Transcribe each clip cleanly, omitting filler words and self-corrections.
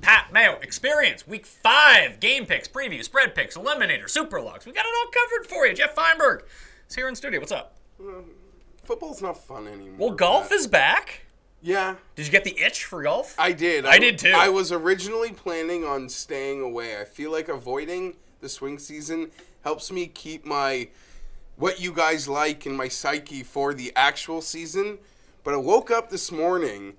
Pat Mayo Experience. Week 5 game picks, preview, spread picks, eliminator, superlocks. We got it all covered for you. Geoff Fienberg is here in studio. What's up? Football's not fun anymore. Well, golf is back. Yeah. Did you get the itch for golf? I did. I did too. I was originally planning on staying away. I feel like avoiding the swing season helps me keep what you guys like in my psyche for the actual season. But I woke up this morning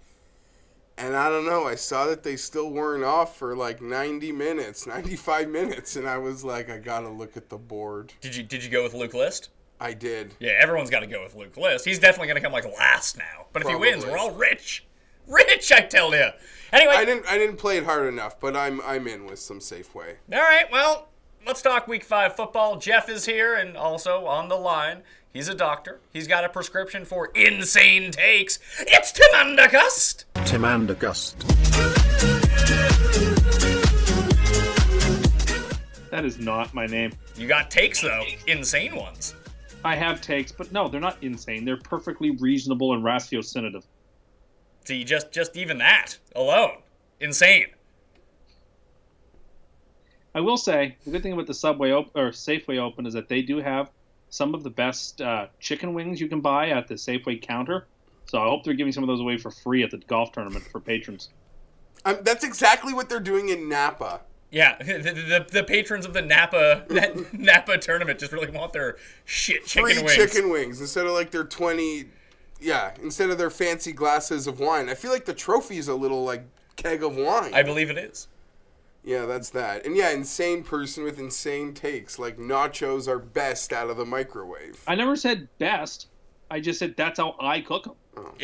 and I don't know, I saw that they still weren't off for like 90 minutes, 95 minutes, and I was like, I gotta look at the board. Did you go with Luke List? I did. Yeah, everyone's got to go with Luke List. He's definitely going to come like last now. But Probably. if he wins, we're all rich. Rich, I tell you. Anyway. I didn't play it hard enough, but I'm in with some safe way. All right, well, let's talk Week 5 football. Geoff is here and also on the line. He's a doctor. He's got a prescription for insane takes. It's Tim Cust. Tim Cust. That is not my name. You got takes, though. Insane ones. I have takes, but no, they're not insane. They're perfectly reasonable and ratiocinative. See, just even that alone. Insane. I will say, the good thing about the Safeway Open is that they do have some of the best chicken wings you can buy at the Safeway counter. So I hope they're giving some of those away for free at the golf tournament for patrons. That's exactly what they're doing in Napa. Yeah, the patrons of the Napa tournament just really want their shit chicken Free wings. chicken wings instead of like their 20, instead of their fancy glasses of wine. I feel like the trophy is a little like keg of wine. I believe it is. Yeah, that's that. And yeah, insane person with insane takes. Like nachos are best out of the microwave. I never said best. I just said that's how I cook them. Oh.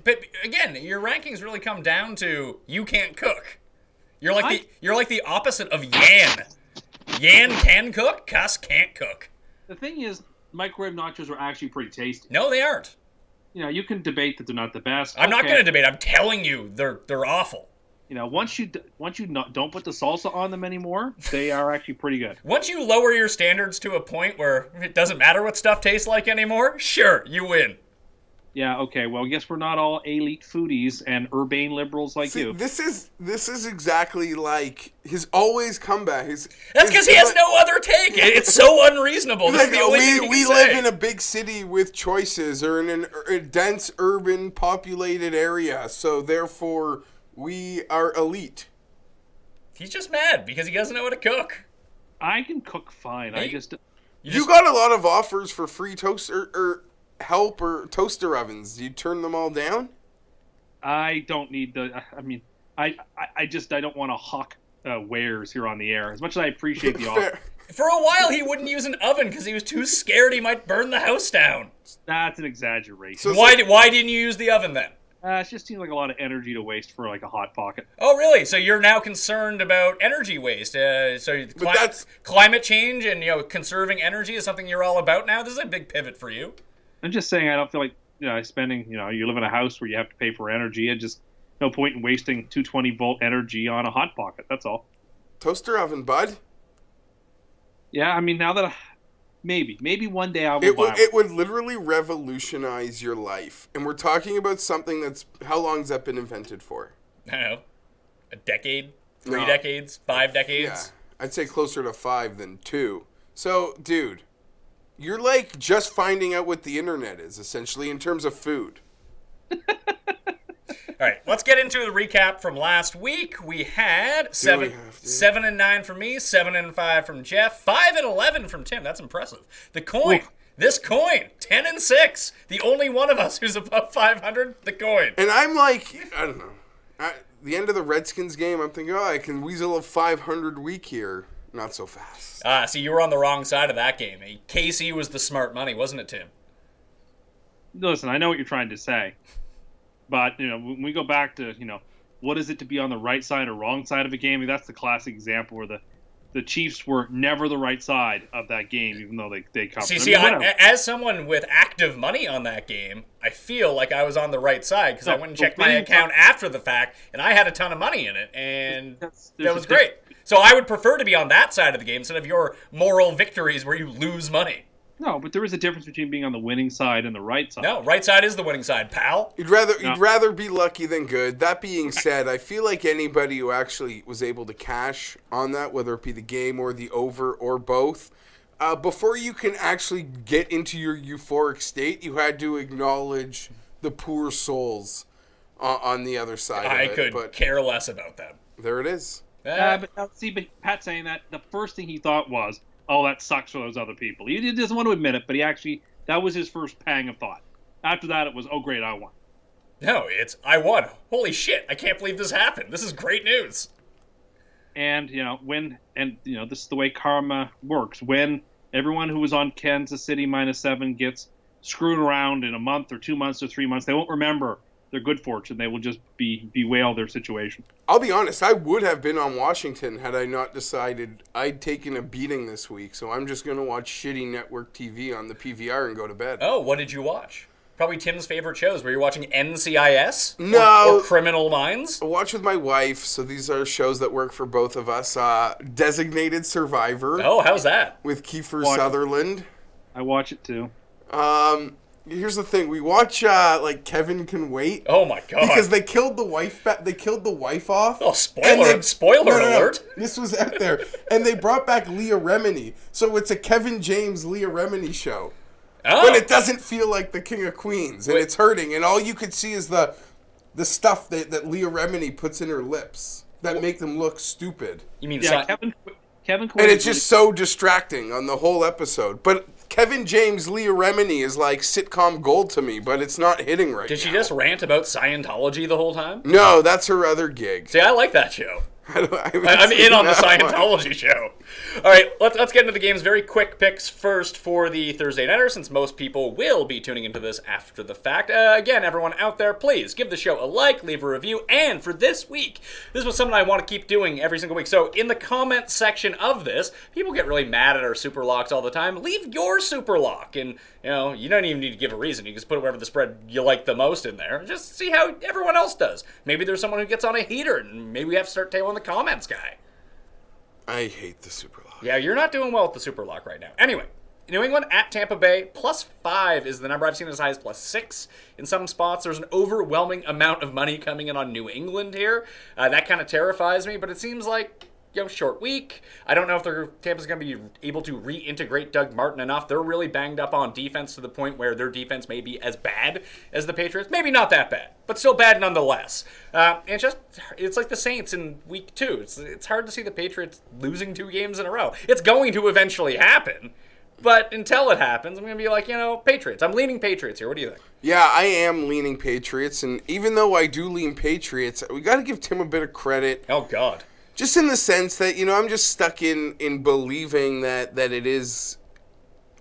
But again, your rankings really come down to you can't cook. You're like the opposite of Yan. Yan can cook, Cust can't cook. The thing is, microwave nachos are actually pretty tasty. No, they aren't. You know, you can debate that they're not the best. I'm not going to debate. I'm telling you, they're awful. You know, once you don't put the salsa on them anymore, they are actually pretty good. Once you lower your standards to a point where it doesn't matter what stuff tastes like anymore, sure, you win. Yeah, okay, well, I guess we're not all elite foodies and urbane liberals like you. This is exactly like his always comeback. That's because he has no other take. It's so unreasonable. This is the only thing we live in a big city with choices or in a dense urban populated area, so therefore we are elite. He's just mad because he doesn't know how to cook. I can cook fine. You got a lot of offers for free toaster or help or toaster ovens. Do you turn them all down? I don't need I don't want to hawk wares here on the air. As much as I appreciate the offer. For a while, he wouldn't use an oven because he was too scared he might burn the house down. That's an exaggeration. So why didn't you use the oven then? It just seems like a lot of energy to waste for like a hot pocket. Oh, really? So you're now concerned about energy waste? Climate change and conserving energy is something you're all about now. This is a big pivot for you. I'm just saying I don't feel like spending. You live in a house where you have to pay for energy. And just no point in wasting 220-volt energy on a hot pocket. That's all. Toaster oven, bud. Yeah, I mean now that maybe one day I will buy one. It would literally revolutionize your life. And we're talking about something that's, how long has that been invented for? I don't know, a decade, 3 decades, 5 decades? Yeah, I'd say closer to 5 than 2. So, dude, you're like just finding out what the internet is, essentially, in terms of food. All right, let's get into the recap from last week. We had 7-9 from me, 7-5 from Geoff, 5-11 from Tim. That's impressive. The coin, this coin, 10-6. The only one of us who's above 500. The coin. And I'm like, I don't know. At the end of the Redskins game, I'm thinking, I can weasel a 500 week here. Not so fast. So you were on the wrong side of that game. KC was the smart money, wasn't it, Tim? Listen, I know what you're trying to say. But, when we go back to, what is it to be on the right side or wrong side of a game? I mean, that's the classic example where the Chiefs were never the right side of that game, even though they covered. As someone with active money on that game, I feel like I was on the right side because I went and checked my account after the fact, and I had a ton of money in it, and that was great. So I would prefer to be on that side of the game instead of your moral victories where you lose money. No, but there is a difference between being on the winning side and the right side. No, right side is the winning side, pal. You'd rather be lucky than good. That being said, I feel like anybody who actually was able to cash on that, whether it be the game or the over or both, before you can actually get into your euphoric state, you had to acknowledge the poor souls on the other side of it. I could care less about them. There it is. But Pat saying that, the first thing he thought was, oh, that sucks for those other people. He doesn't want to admit it, but that was his first pang of thought. After that, it was, oh, great, I won. No, it's, I won. Holy shit, I can't believe this happened. This is great news. And, this is the way karma works. When everyone who was on Kansas City -7 gets screwed around in a month or 2 months or 3 months, they won't remember their good fortune. They will just bewail their situation. I'll be honest, I would have been on Washington had I not decided I'd taken a beating this week, so I'm just going to watch shitty network TV on the PVR and go to bed. Oh, what did you watch? Probably Tim's favorite shows. Were you watching NCIS? No. Or Criminal Minds? I watch with my wife, so these are shows that work for both of us. Designated Survivor. Oh, how's that? With Kiefer Sutherland. I watch it too. Here's the thing: we watch Kevin Can Wait. Oh my god! Because they killed the wife. They killed the wife off. Oh, spoiler alert! This was out there, and they brought back Leah Remini. So it's a Kevin James Leah Remini show. Oh. But it doesn't feel like the King of Queens, and it's hurting. And all you could see is the stuff that Leah Remini puts in her lips that make them look stupid. You mean Kevin Quinn? And it's just so distracting on the whole episode, but. Kevin James, Leah Remini is like sitcom gold to me, but it's not hitting right now. Did she just rant about Scientology the whole time? No, that's her other gig. See, I like that show. I'm in on the Scientology show. All right, let's get into the game's very quick picks first for the Thursday Nighter, since most people will be tuning into this after the fact. Again, everyone out there, please give the show a like, leave a review, and for this week, this was something I want to keep doing every single week. So in the comment section of this, people get really mad at our super locks all the time. Leave your super lock, and you don't even need to give a reason. You just put whatever the spread you like the most in there. Just see how everyone else does. Maybe there's someone who gets on a heater, and maybe we have to start tailing the comments guy. I hate the Superlock. Yeah, you're not doing well with the Superlock right now. Anyway, New England at Tampa Bay, +5 is the number. I've seen it as high as +6 in some spots. There's an overwhelming amount of money coming in on New England here. That kind of terrifies me, but it seems like, short week. I don't know if Tampa's going to be able to reintegrate Doug Martin enough. They're really banged up on defense to the point where their defense may be as bad as the Patriots. Maybe not that bad, but still bad nonetheless. It's like the Saints in week 2. It's hard to see the Patriots losing 2 games in a row. It's going to eventually happen, but until it happens, I'm going to be like, Patriots. I'm leaning Patriots here. What do you think? Yeah, I am leaning Patriots, and even though I do lean Patriots, we got to give Tim a bit of credit. Oh, God. Just in the sense that, I'm just stuck in believing that it is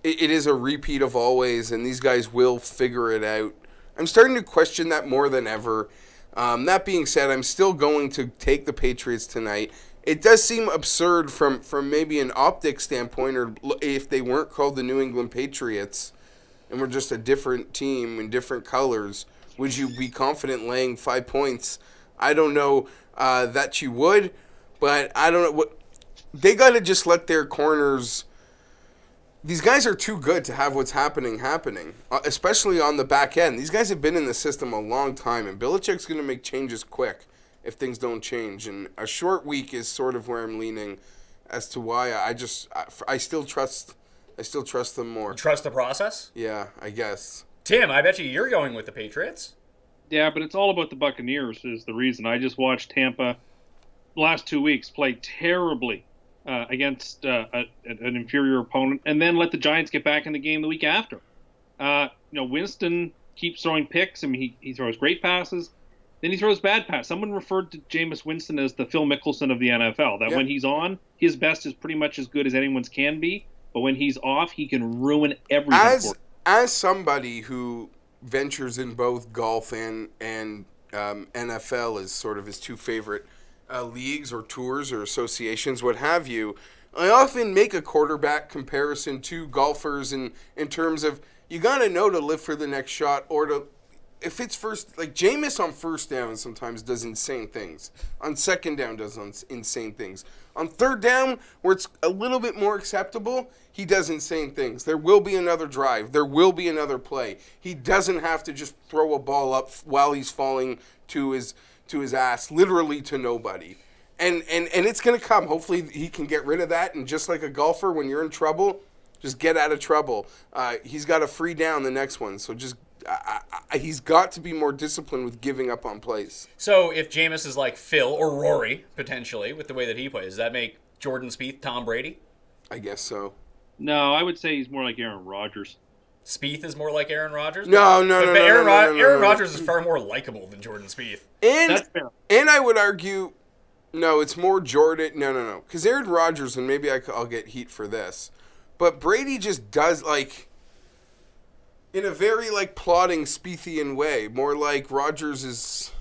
a repeat of always, and these guys will figure it out. I'm starting to question that more than ever. That being said, I'm still going to take the Patriots tonight. It does seem absurd from maybe an optic standpoint, or if they weren't called the New England Patriots and were just a different team in different colors, would you be confident laying 5 points? I don't know that you would. But I don't know what they got to just let their corners. These guys are too good to have what's happening, especially on the back end. These guys have been in the system a long time, and Belichick's going to make changes quick if things don't change. And a short week is sort of where I'm leaning as to why I still trust them more. You trust the process? Yeah, I guess. Tim, I bet you're going with the Patriots. Yeah, but it's all about the Buccaneers is the reason. I just watched Tampa last 2 weeks play terribly against an inferior opponent, and then let the Giants get back in the game the week after. Winston keeps throwing picks. I mean, he throws great passes, then he throws bad passes. Someone referred to Jameis Winston as the Phil Mickelson of the NFL, that when he's on, his best is pretty much as good as anyone's can be, but when he's off, he can ruin everything. As somebody who ventures in both golf and NFL is sort of his 2 favorite leagues or tours or associations, what have you, I often make a quarterback comparison to golfers in terms of you got to know to live for the next shot or to if it's first, like Jameis on first down sometimes does insane things. On second down does insane things. On third down, where it's a little bit more acceptable, he does insane things. There will be another drive. There will be another play. He doesn't have to just throw a ball up while he's falling to his ass, literally to nobody. And it's going to come. Hopefully he can get rid of that. And just like a golfer, when you're in trouble, just get out of trouble. He's got a free down the next one. So just he's got to be more disciplined with giving up on plays. So if Jameis is like Phil or Rory, potentially, with the way that he plays, does that make Jordan Spieth Tom Brady? I guess so. No, I would say he's more like Aaron Rodgers. Spieth is more like Aaron Rodgers? No. Aaron Rodgers is far more likable than Jordan Spieth. That's fair. And I would argue, no, it's more Jordan. No. Because Aaron Rodgers, and maybe I'll get heat for this, but Brady just does, like, in a very, like, plodding, Spiethian way. More like Rodgers is,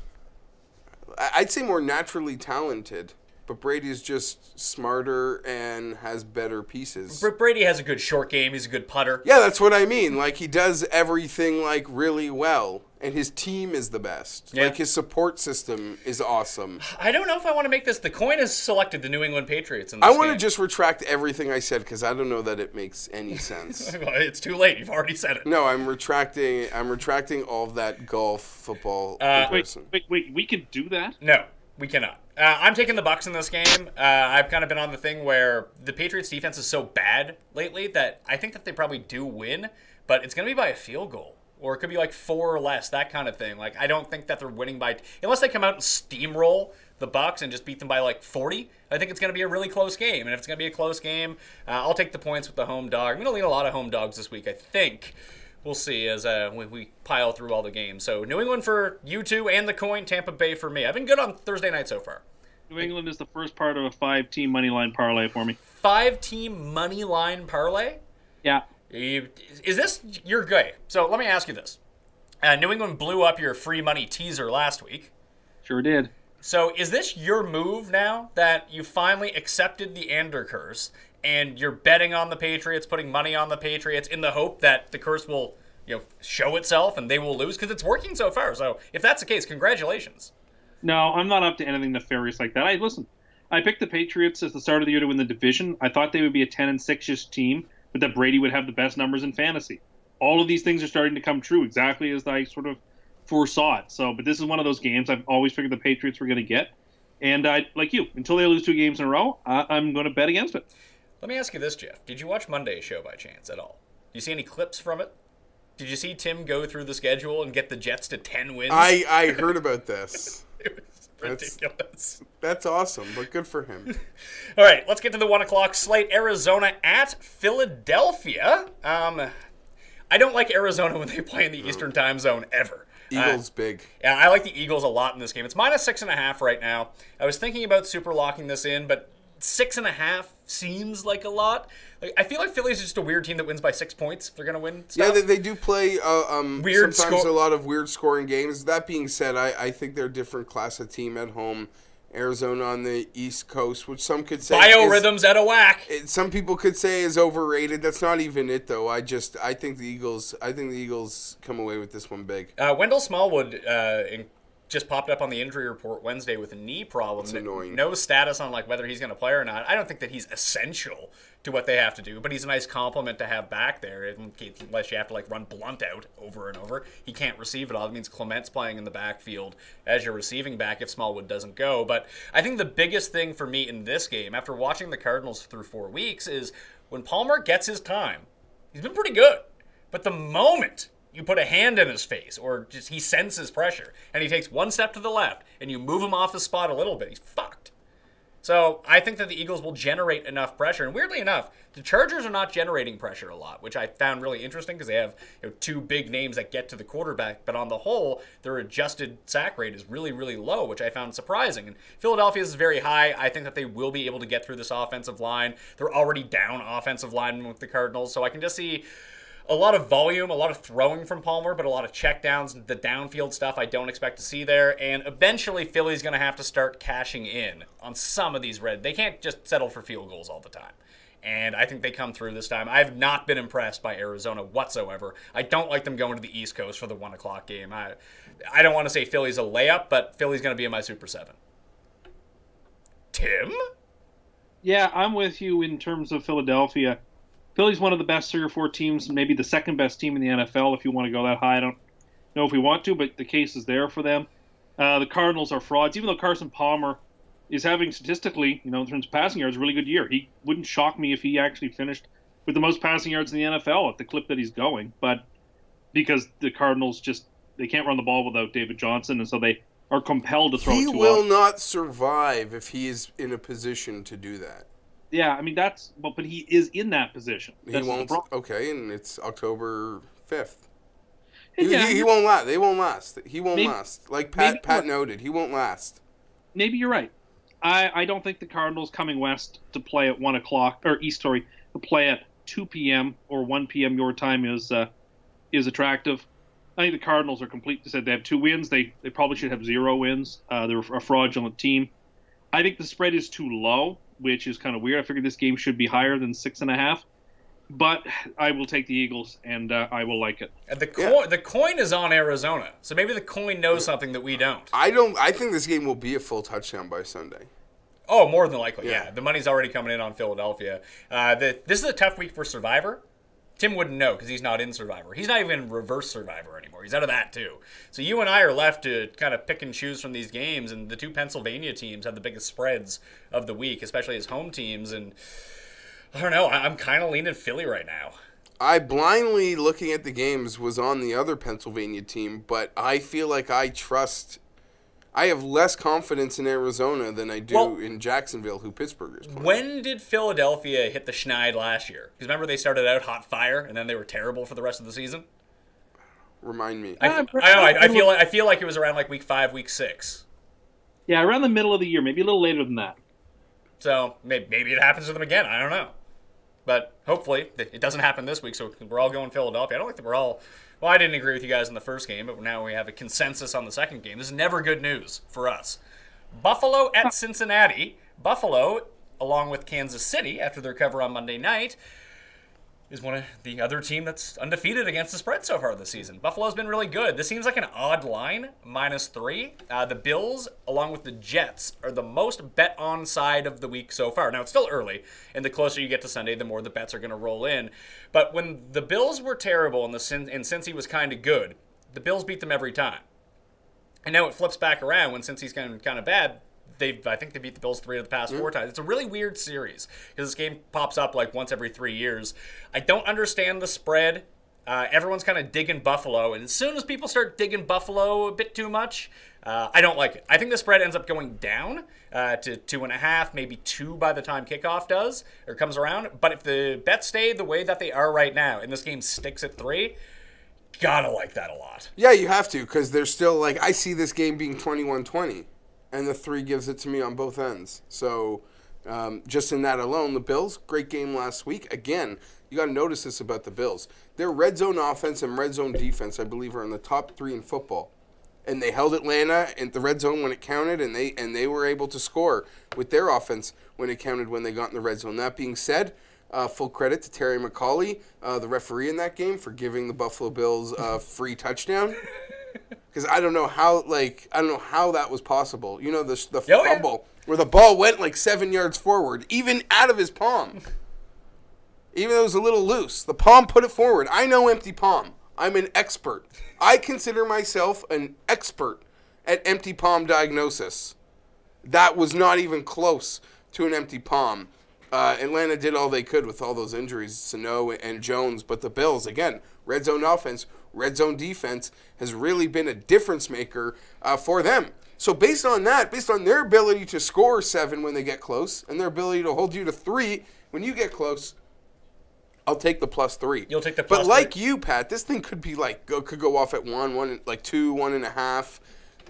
I'd say more naturally talented. But Brady's just smarter and has better pieces. Brady has a good short game. He's a good putter. Yeah, that's what I mean. Like, he does everything, like, really well. And his team is the best. Yeah. Like, his support system is awesome. I don't know if I want to make this. The coin has selected the New England Patriots in this I want to game. just retract everything I said because I don't know that it makes any sense. It's too late. You've already said it. No, I'm retracting all of that golf, football comparison. Wait, we can do that? No, we cannot. I'm taking the Bucs in this game. I've kind of been on the thing where the Patriots defense is so bad lately that I think that they probably do win, but it's going to be by a field goal. Or it could be like 4 or less, that kind of thing. Like, I don't think that they're winning by... Unless they come out and steamroll the Bucs and just beat them by like 40, I think it's going to be a really close game. And if it's going to be a close game, I'll take the points with the home dog. I'm going to lead a lot of home dogs this week, I think. We'll see as we pile through all the games. So New England for you two and the coin, Tampa Bay for me. I've been good on Thursday night so far. New England is the first part of a 5-team money line parlay for me. 5-team money line parlay? Yeah. Is this your guy? So let me ask you this. New England blew up your free money teaser last week. Sure did. So is this your move now that you finally accepted the Ander curse and you're betting on the Patriots, putting money on the Patriots in the hope that the curse will, show itself and they will lose? Because it's working so far. So if that's the case, congratulations. No, I'm not up to anything nefarious like that. I picked the Patriots at the start of the year to win the division. I thought they would be a 10-6-ish team, but that Brady would have the best numbers in fantasy. All of these things are starting to come true exactly as I sort of foresaw it. But this is one of those games I've always figured the Patriots were going to get. And like you, until they lose 2 games in a row, I'm going to bet against it. Let me ask you this, Geoff. Did you watch Monday's show by chance at all? Do you see any clips from it? Did you see Tim go through the schedule and get the Jets to 10 wins? I heard about this. It was ridiculous. That's awesome, but good for him. All right, let's get to the 1 o'clock slate. Arizona at Philadelphia. I don't like Arizona when they play in the Eastern time zone ever. Eagles big. Yeah, I like the Eagles a lot in this game. It's -6.5 right now. I was thinking about super locking this in, but 6.5 seems like a lot. I feel like Philly's just a weird team that wins by 6 points if they're going to win stuff. Yeah, they do play weird sometimes a lot of weird scoring games. That being said, I think they're a different class of team at home. Arizona on the East Coast, which some could say biorhythms out of whack. Some people could say is overrated. That's not even it, though. I think the Eagles come away with this one big. Wendell Smallwood just popped up on the injury report Wednesday with a knee problem. That's annoying. No status on whether he's going to play or not. I don't think that he's essential to what they have to do, but he's a nice compliment to have back there. Unless you have to run Blunt out over and over, he can't receive it all. It means Clement's playing in the backfield as your receiving back if Smallwood doesn't go. But I think the biggest thing for me in this game, after watching the Cardinals through 4 weeks, is when Palmer gets his time, he's been pretty good. But the moment you put a hand in his face or just he senses pressure and he takes 1 step to the left and you move him off the spot a little bit, he's fucked. So I think that the Eagles will generate enough pressure. And weirdly enough, the Chargers are not generating pressure a lot, which I found really interesting because they have 2 big names that get to the quarterback. But on the whole, their adjusted sack rate is really, really low, which I found surprising. And Philadelphia's is very high. I think that they will be able to get through this offensive line. They're already down offensive linemen with the Cardinals. So I can just see a lot of volume, a lot of throwing from Palmer, but a lot of checkdowns. The downfield stuff I don't expect to see there. And eventually Philly's going to have to start cashing in on some of these red. They can't just settle for field goals all the time. and I think they come through this time. I have not been impressed by Arizona whatsoever. I don't like them going to the East Coast for the 1 o'clock game. I don't want to say Philly's a layup, but Philly's going to be in my Super 7. Tim? Yeah, I'm with you in terms of Philadelphia. Philly's one of the best 3 or 4 teams, maybe the second best team in the NFL if you want to go that high. I don't know if we want to, but the case is there for them. The Cardinals are frauds. Even though Carson Palmer is having statistically, in terms of passing yards, a really good year. He wouldn't shock me if he actually finished with the most passing yards in the NFL at the clip that he's going. But because the Cardinals they can't run the ball without David Johnson, and so they are compelled to throw it to He will not survive if he is in a position to do that. Yeah, I mean, but he is in that position. He won't. Okay, and it's October 5th. Yeah, he won't last. They won't last. He won't last. Like Pat noted, he won't last. Maybe you're right. I don't think the Cardinals coming west to play at 1 o'clock, or east, sorry, to play at 2 p.m. or 1 p.m. your time is attractive. I think the Cardinals are complete. They said they have 2 wins. They probably should have 0 wins. They're a fraudulent team. I think the spread is too low, which is kind of weird. I figured this game should be higher than 6.5. But I will take the Eagles, and I will like it. And the coin is on Arizona, so maybe the coin knows something that we don't. I think this game will be a full touchdown by Sunday. Oh, more than likely, yeah. The money's already coming in on Philadelphia. This is a tough week for Survivor. Tim wouldn't know because he's not in Survivor. He's not even in Reverse Survivor anymore. He's out of that, too. So you and I are left to kind of pick and choose from these games, and the 2 Pennsylvania teams have the biggest spreads of the week, especially as home teams, and I don't know. I'm kind of leaning Philly right now. I blindly, looking at the games, was on the other Pennsylvania team, but I feel like I have less confidence in Arizona than I do in Jacksonville, who Pittsburgh is playing. When did Philadelphia hit the schneid last year? Because remember they started out hot fire, and then they were terrible for the rest of the season? Remind me. I feel like it was around like week 5, week 6. Yeah, around the middle of the year, maybe a little later than that. So maybe it happens to them again. I don't know. But hopefully it doesn't happen this week, so we're all going Philadelphia. I don't think that we're all... Well, I didn't agree with you guys in the first game, but now we have a consensus on the second game. This is never good news for us. Buffalo at Cincinnati. Buffalo, along with Kansas City, after their cover on Monday night, is one of the other team that's undefeated against the spread so far this season. Buffalo's been really good. This seems like an odd line, -3. The Bills, along with the Jets, are the most bet-on side of the week so far. Now, it's still early, and the closer you get to Sunday, the more the bets are going to roll in. But when the Bills were terrible and Cincy was kind of good, the Bills beat them every time. And now it flips back around when Cincy's kind of bad. I think they beat the Bills 3 of the past 4 times. It's a really weird series because this game pops up like once every 3 years. I don't understand the spread. Everyone's kind of digging Buffalo, and as soon as people start digging Buffalo a bit too much, I don't like it. I think the spread ends up going down to 2.5, maybe 2 by the time kickoff does or comes around. But if the bets stay the way that they are right now, and this game sticks at 3, gotta like that a lot. Yeah, you have to, because there's still like I see this game being 21-20. And the 3 gives it to me on both ends. So just in that alone, the Bills, great game last week. Again, you got to notice this about the Bills. Their red zone offense and red zone defense, I believe, are in the top 3 in football. And they held Atlanta in the red zone when it counted, and they were able to score with their offense when it counted when they got in the red zone. That being said, full credit to Terry McCauley, the referee in that game, for giving the Buffalo Bills a free touchdown. Because I don't know how that was possible. You know, the fumble where the ball went like 7 yards forward, even out of his palm. Even though it was a little loose, the palm put it forward. I know empty palm. I'm an expert. I consider myself an expert at empty palm diagnosis. That was not even close to an empty palm. Atlanta did all they could with all those injuries, Sano and Jones, but the Bills, again, red zone offense, red zone defense has really been a difference maker for them. So based on that, based on their ability to score 7 when they get close, and their ability to hold you to 3 when you get close, I'll take the +3. You'll take the +3. But like you, Pat, this thing could be like could go off at 1, like 2, 1.5,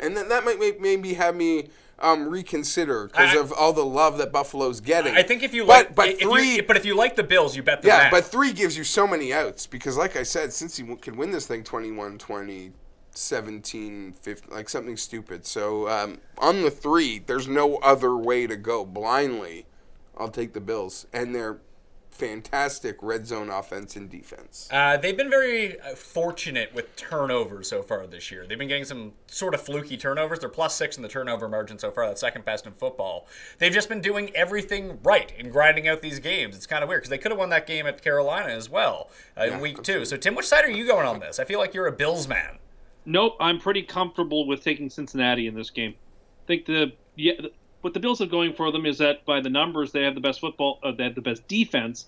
and then that might maybe have me reconsider because of all the love that Buffalo's getting. I think if you like, if you like the Bills, you bet them. Yeah, but 3 gives you so many outs because, like I said, since you could win this thing 21-20, 17-15, like something stupid. So on the 3, there's no other way to go. Blindly, I'll take the Bills, and they're fantastic red zone offense and defense. They've been very fortunate with turnovers so far this year. They've been getting some sort of fluky turnovers. They're +6 in the turnover margin so far. That's second best in football. They've just been doing everything right in grinding out these games. It's kind of weird because they could have won that game at Carolina as well in week 2. So, Tim, which side are you going on this? I feel like you're a Bills man. Nope, I'm pretty comfortable with taking Cincinnati in this game. I think what the Bills have going for them is that by the numbers they have the best they have the best defense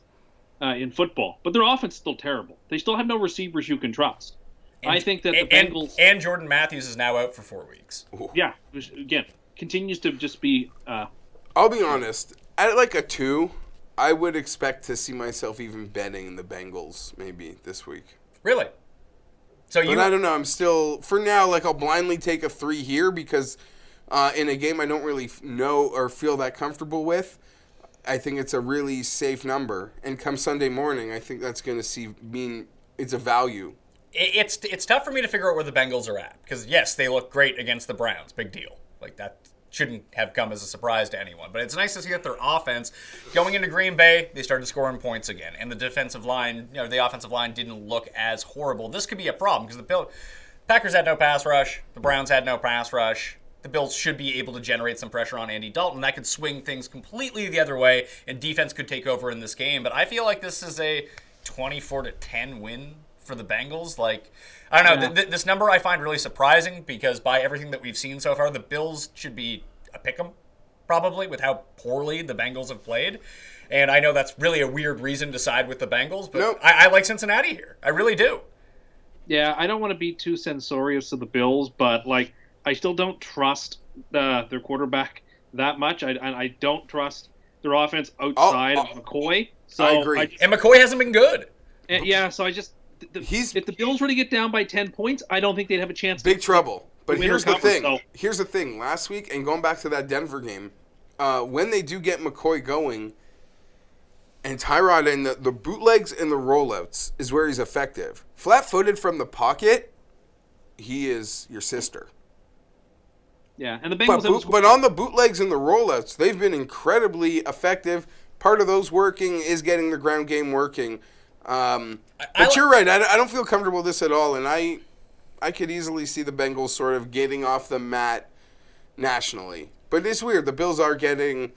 in football, but their offense is still terrible. They still have no receivers you can trust. I think that the Bengals and Jordan Matthews is now out for 4 weeks. Yeah, which, again, continues to just be. I'll be honest. At like a 2, I would expect to see myself even betting the Bengals maybe this week. Really? But I don't know. I'm still, for now, like I'll blindly take a 3 here because in a game I don't really know or feel that comfortable with, I think it's a really safe number. And come Sunday morning, I think that's going to mean it's a value. It's tough for me to figure out where the Bengals are at because, yes, they look great against the Browns. Big deal. Like, that shouldn't have come as a surprise to anyone. But it's nice to see that their offense, going into Green Bay, they started scoring points again. And the defensive line, the offensive line didn't look as horrible. This could be a problem because the Packers had no pass rush. The Browns had no pass rush. The Bills should be able to generate some pressure on Andy Dalton. That could swing things completely the other way, and defense could take over in this game. But I feel like this is a 24-10 win for the Bengals. Like, I don't know. This number I find really surprising because by everything that we've seen so far, the Bills should be a pick'em, probably, with how poorly the Bengals have played. And I know that's really a weird reason to side with the Bengals, but I like Cincinnati here. I really do. Yeah, I don't want to be too censorious of the Bills, but, like, I still don't trust their quarterback that much. I don't trust their offense outside of McCoy. So I agree. And McCoy hasn't been good. So I just if the Bills were to get down by 10 points, I don't think they'd have a chance. Big trouble. But here's the thing. So. Here's the thing. Last week, and going back to that Denver game, when they do get McCoy going, and Tyrod and the bootlegs and the rollouts is where he's effective. Flat-footed from the pocket, he is your sister. Yeah, and the Bengals but on the bootlegs and the rollouts, they've been incredibly effective. Part of those working is getting the ground game working. But you're right. I don't feel comfortable with this at all, and I could easily see the Bengals sort of getting off the mat nationally. But it's weird. The Bills are getting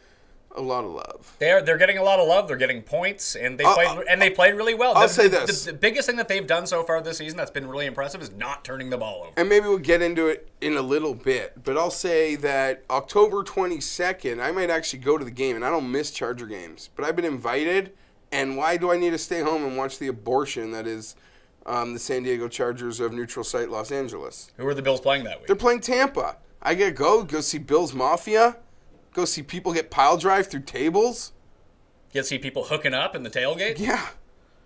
a lot of love. They're getting a lot of love. They're getting points, and they played really well. I'll say this: the biggest thing that they've done so far this season that's been really impressive is not turning the ball over. And maybe we'll get into it in a little bit, but I'll say that October 22nd, I might actually go to the game, and I don't miss Charger games, but I've been invited. And why do I need to stay home and watch the abortion that is the San Diego Chargers of neutral site Los Angeles? Who are the Bills playing that week? They're playing Tampa. I get to go see Bills Mafia. Go see people get pile drive through tables. Get to see people hooking up in the tailgate? Yeah.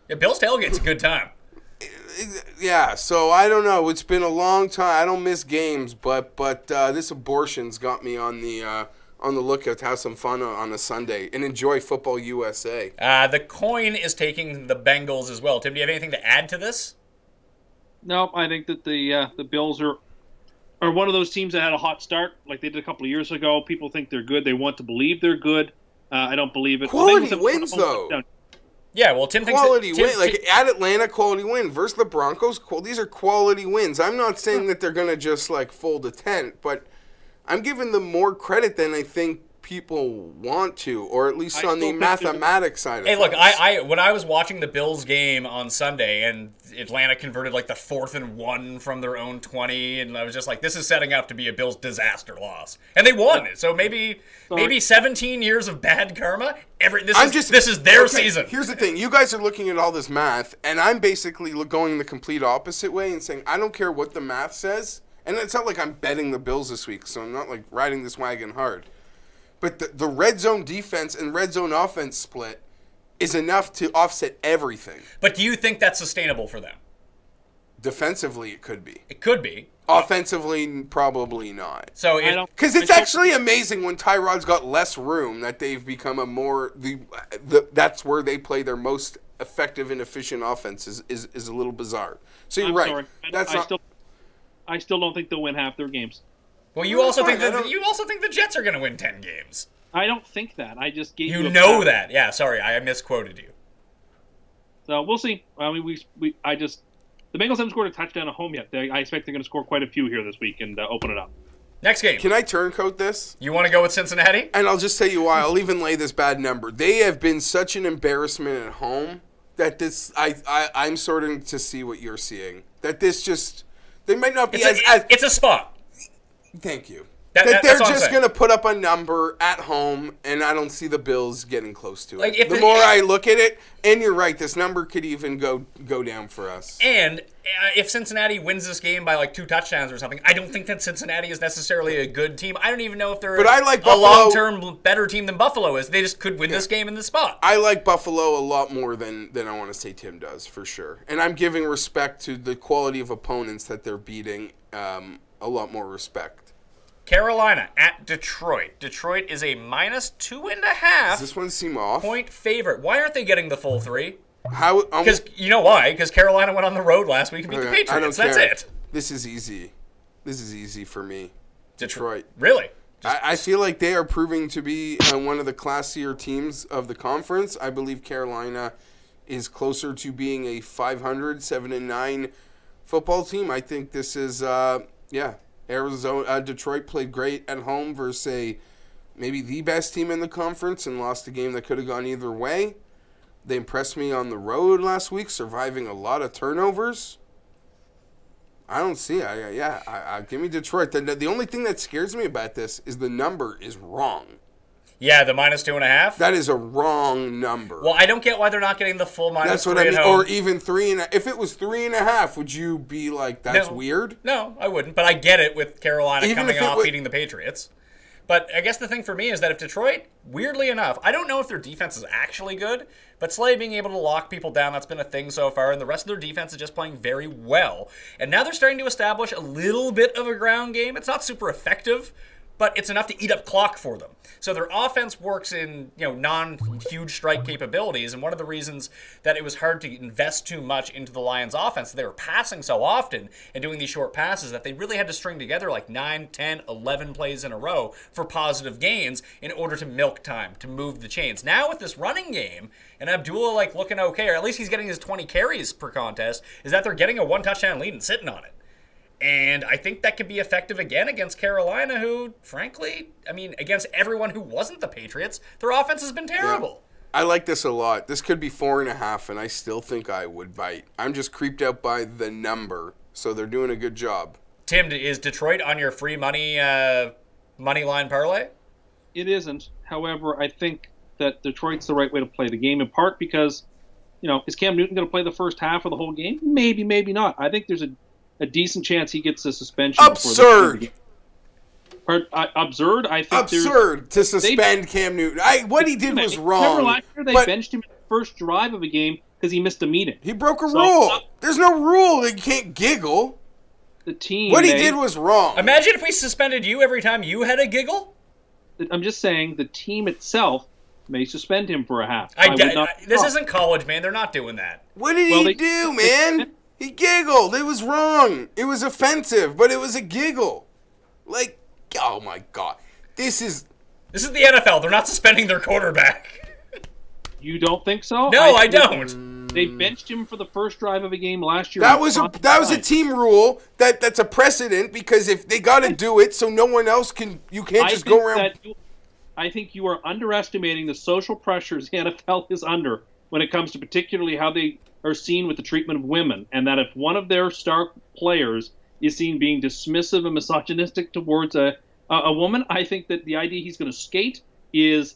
Yeah, Bill's tailgate's a good time. Yeah, so I don't know. It's been a long time. I don't miss games, but this abortion's got me on the lookout to have some fun on a Sunday and enjoy Football USA. The coin is taking the Bengals as well. Tim, do you have anything to add to this? No, I think that the Bills are one of those teams that had a hot start like they did a couple of years ago. People think they're good. They want to believe they're good. I don't believe it. Quality wins, though. Yeah, well, Tim thinks quality win. Like at Atlanta, quality win versus the Broncos. These are quality wins. I'm not saying that they're going to just like fold a tent, but I'm giving them more credit than I think people want to, or at least on the mathematics side of things. Hey, look, when I was watching the Bills game on Sunday and Atlanta converted like the 4th and 1 from their own 20, and I was just like, this is setting up to be a Bills disaster loss. And they won it. So maybe 17 years of bad karma. This is their season. Here's the thing. You guys are looking at all this math, and I'm basically going the complete opposite way and saying, I don't care what the math says. And it's not like I'm betting the Bills this week, so I'm not like riding this wagon hard. But the red zone defense and red zone offense split is enough to offset everything. But do you think that's sustainable for them? Defensively, it could be. It could be. Offensively, probably not. So because it's actually amazing when Tyrod's got less room that they've become that's where they play their most effective and efficient offense is a little bizarre. So you're right. Sorry. I still don't think they'll win half their games. Well, you also think the Jets are going to win 10 games. I don't think that. I just gave you know that. Yeah, sorry, I misquoted you. So we'll see. I mean, the Bengals haven't scored a touchdown at home yet. I expect they're going to score quite a few here this week and open it up. Next game. Can I turncoat this? You want to go with Cincinnati? And I'll just tell you why. I'll even lay this bad number. They have been such an embarrassment at home that I'm starting to see what you're seeing. That this just, they might not be it's a spot. Thank you. That they're just going to put up a number at home, and I don't see the Bills getting close to it. The more I look at it, and you're right, this number could even go down for us. And if Cincinnati wins this game by like 2 touchdowns or something, I don't think that Cincinnati is necessarily a good team. I don't even know if they're a long-term better team than Buffalo is. They just could win this game in this spot. I like Buffalo a lot more than I want to say Tim does, for sure. And I'm giving respect to the quality of opponents that they're beating, a lot more respect. Carolina at Detroit. Detroit is a -2.5. Does this one seem off? Point favorite. Why aren't they getting the full 3? Because you know why? Because Carolina went on the road last week and beat the Patriots. I don't That's care. it. This is easy. This is easy for me. Detroit. Really? I feel like they are proving to be one of the classier teams of the conference. I believe Carolina is closer to being a 500, 7-9 football team. I think this is, Detroit played great at home versus maybe the best team in the conference and lost a game that could have gone either way. They impressed me on the road last week, surviving a lot of turnovers. I don't see it. Give me Detroit. The only thing that scares me about this is the number is wrong. Yeah, the -2.5? That is a wrong number. Well, I don't get why they're not getting the full -3 That's what I mean. Or even 3.5. If it was 3.5, would you be like, that's weird? No, I wouldn't. But I get it with Carolina coming off beating the Patriots. But I guess the thing for me is that if Detroit, weirdly enough, I don't know if their defense is actually good, but Slade being able to lock people down, that's been a thing so far, and the rest of their defense is just playing very well. And now they're starting to establish a little bit of a ground game. It's not super effective, but it's enough to eat up clock for them. So their offense works in, non-huge strike capabilities, and one of the reasons that it was hard to invest too much into the Lions' offense, they were passing so often and doing these short passes that they really had to string together like 9, 10, 11 plays in a row for positive gains in order to milk time, to move the chains. Now with this running game, and Abdullah looking okay, or at least he's getting his 20 carries per contest, is that they're getting a 1-touchdown lead and sitting on it. And I think that could be effective again against Carolina, who, frankly, against everyone who wasn't the Patriots, their offense has been terrible. Yeah. I like this a lot. This could be 4.5, and I still think I would bite. I'm just creeped out by the number, so they're doing a good job. Tim, is Detroit on your free money line parlay? It isn't. However, I think that Detroit's the right way to play the game, in part because, is Cam Newton going to play the first half of the whole game? Maybe, maybe not. I think there's a decent chance he gets a suspension. Absurd. Absurd. I think absurd to suspend Cam Newton. What he did was wrong. Remember last year they benched him in the first drive of a game because he missed a meeting. He broke a rule. There's no rule that you can't giggle. The team. What he did was wrong. Imagine if we suspended you every time you had a giggle. I'm just saying the team itself may suspend him for a half. This isn't college, man. They're not doing that. What did he do, man? He giggled. It was wrong. It was offensive, but it was a giggle. Oh my God. This is the NFL. They're not suspending their quarterback. You don't think so? No, I don't. They benched him for the first drive of a game last year. That was a team rule. That's a precedent because if they got to do it so no one else can, you can't just go around. I think you are underestimating the social pressures the NFL is under when it comes to particularly how they are seen with the treatment of women, and that if one of their star players is seen being dismissive and misogynistic towards a woman, I think that the idea he's going to skate is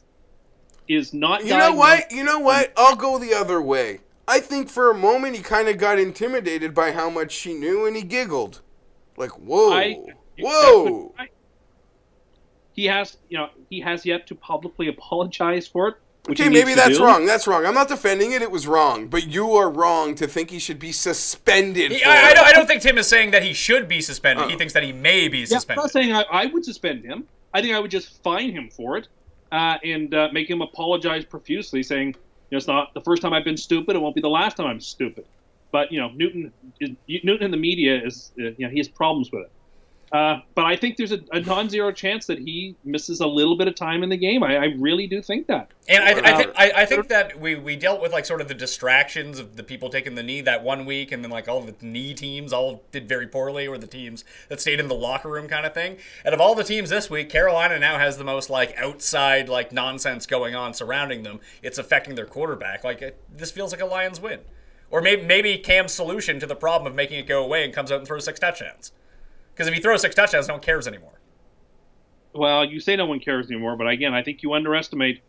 not. You know what? I'll go the other way. I think for a moment he kind of got intimidated by how much she knew, and he giggled, whoa, whoa. He has yet to publicly apologize for it. Okay, maybe that's wrong. That's wrong. I'm not defending it. It was wrong. But you are wrong to think he should be suspended. I don't think Tim is saying that he should be suspended. He thinks that he may be suspended. I'm not saying I would suspend him. I think I would just fine him for it and make him apologize profusely, saying, it's not the first time I've been stupid. It won't be the last time I'm stupid. But, Newton in the media he has problems with it. But I think there's a non-zero chance that he misses a little bit of time in the game. I really do think that. And I think that we dealt with like sort of the distractions of the people taking the knee that one week, and then like all the knee teams all did very poorly, or the teams that stayed in the locker room kind of thing. And of all the teams this week, Carolina now has the most like outside like nonsense going on surrounding them. It's affecting their quarterback. Like this feels like a Lions win, or maybe Cam's solution to the problem of making it go away and comes out and throws 6 touchdowns. Because if you throw 6 touchdowns, no one cares anymore. Well, you say no one cares anymore, but again, I think you underestimate.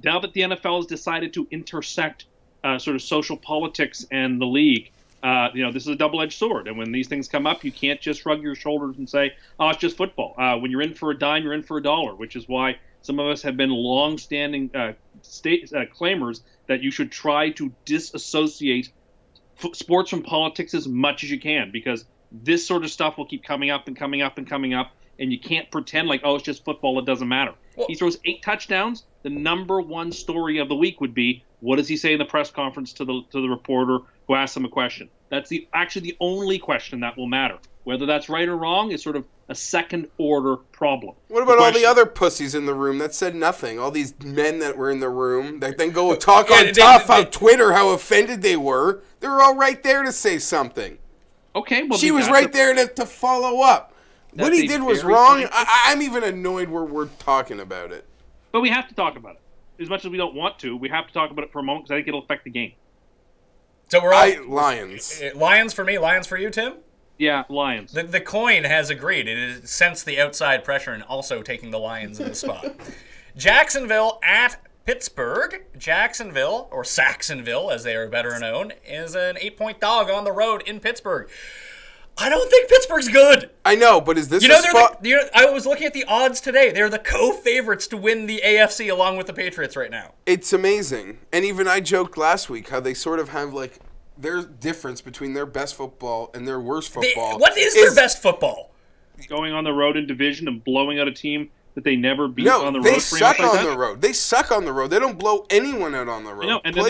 Now that the NFL has decided to intersect sort of social politics and the league, this is a double-edged sword. And when these things come up, you can't just shrug your shoulders and say, "Oh, it's just football." When you're in for a dime, you're in for a dollar, which is why some of us have been long-standing claimers that you should try to disassociate sports from politics as much as you can, because this sort of stuff will keep coming up and coming up and coming up, and you can't pretend like, oh, it's just football, it doesn't matter. Well, he throws 8 touchdowns. The number one story of the week would be, what does he say in the press conference to the reporter who asks him a question? That's actually the only question that will matter. Whether that's right or wrong is sort of a second-order problem. What about all the other pussies in the room that said nothing? All these men that were in the room that then go talk on Twitter how offended they were. They were all right there to say something. Okay, well, she was right there to follow up. What he did was wrong. I'm even annoyed we're talking about it. But we have to talk about it. As much as we don't want to, we have to talk about it for a moment because I think it'll affect the game. So we're all Lions. Lions for me. Lions for you, Tim. Yeah, Lions. The coin has agreed. It has sensed the outside pressure and also taking the Lions in the spot. Jacksonville at Pittsburgh. Jacksonville, or Saxonville as they are better known, is an 8-point dog on the road in Pittsburgh. I don't think Pittsburgh's good. I know, but is this a spot? I was looking at the odds today. They're the co-favorites to win the AFC along with the Patriots right now. It's amazing. And even I joked last week how they sort of have like their difference between their best football and their worst football. What is their best football? Going on the road in division and blowing out a team that they never beat on the road. They suck on the road. They suck on the road. They don't blow anyone out on the road. And then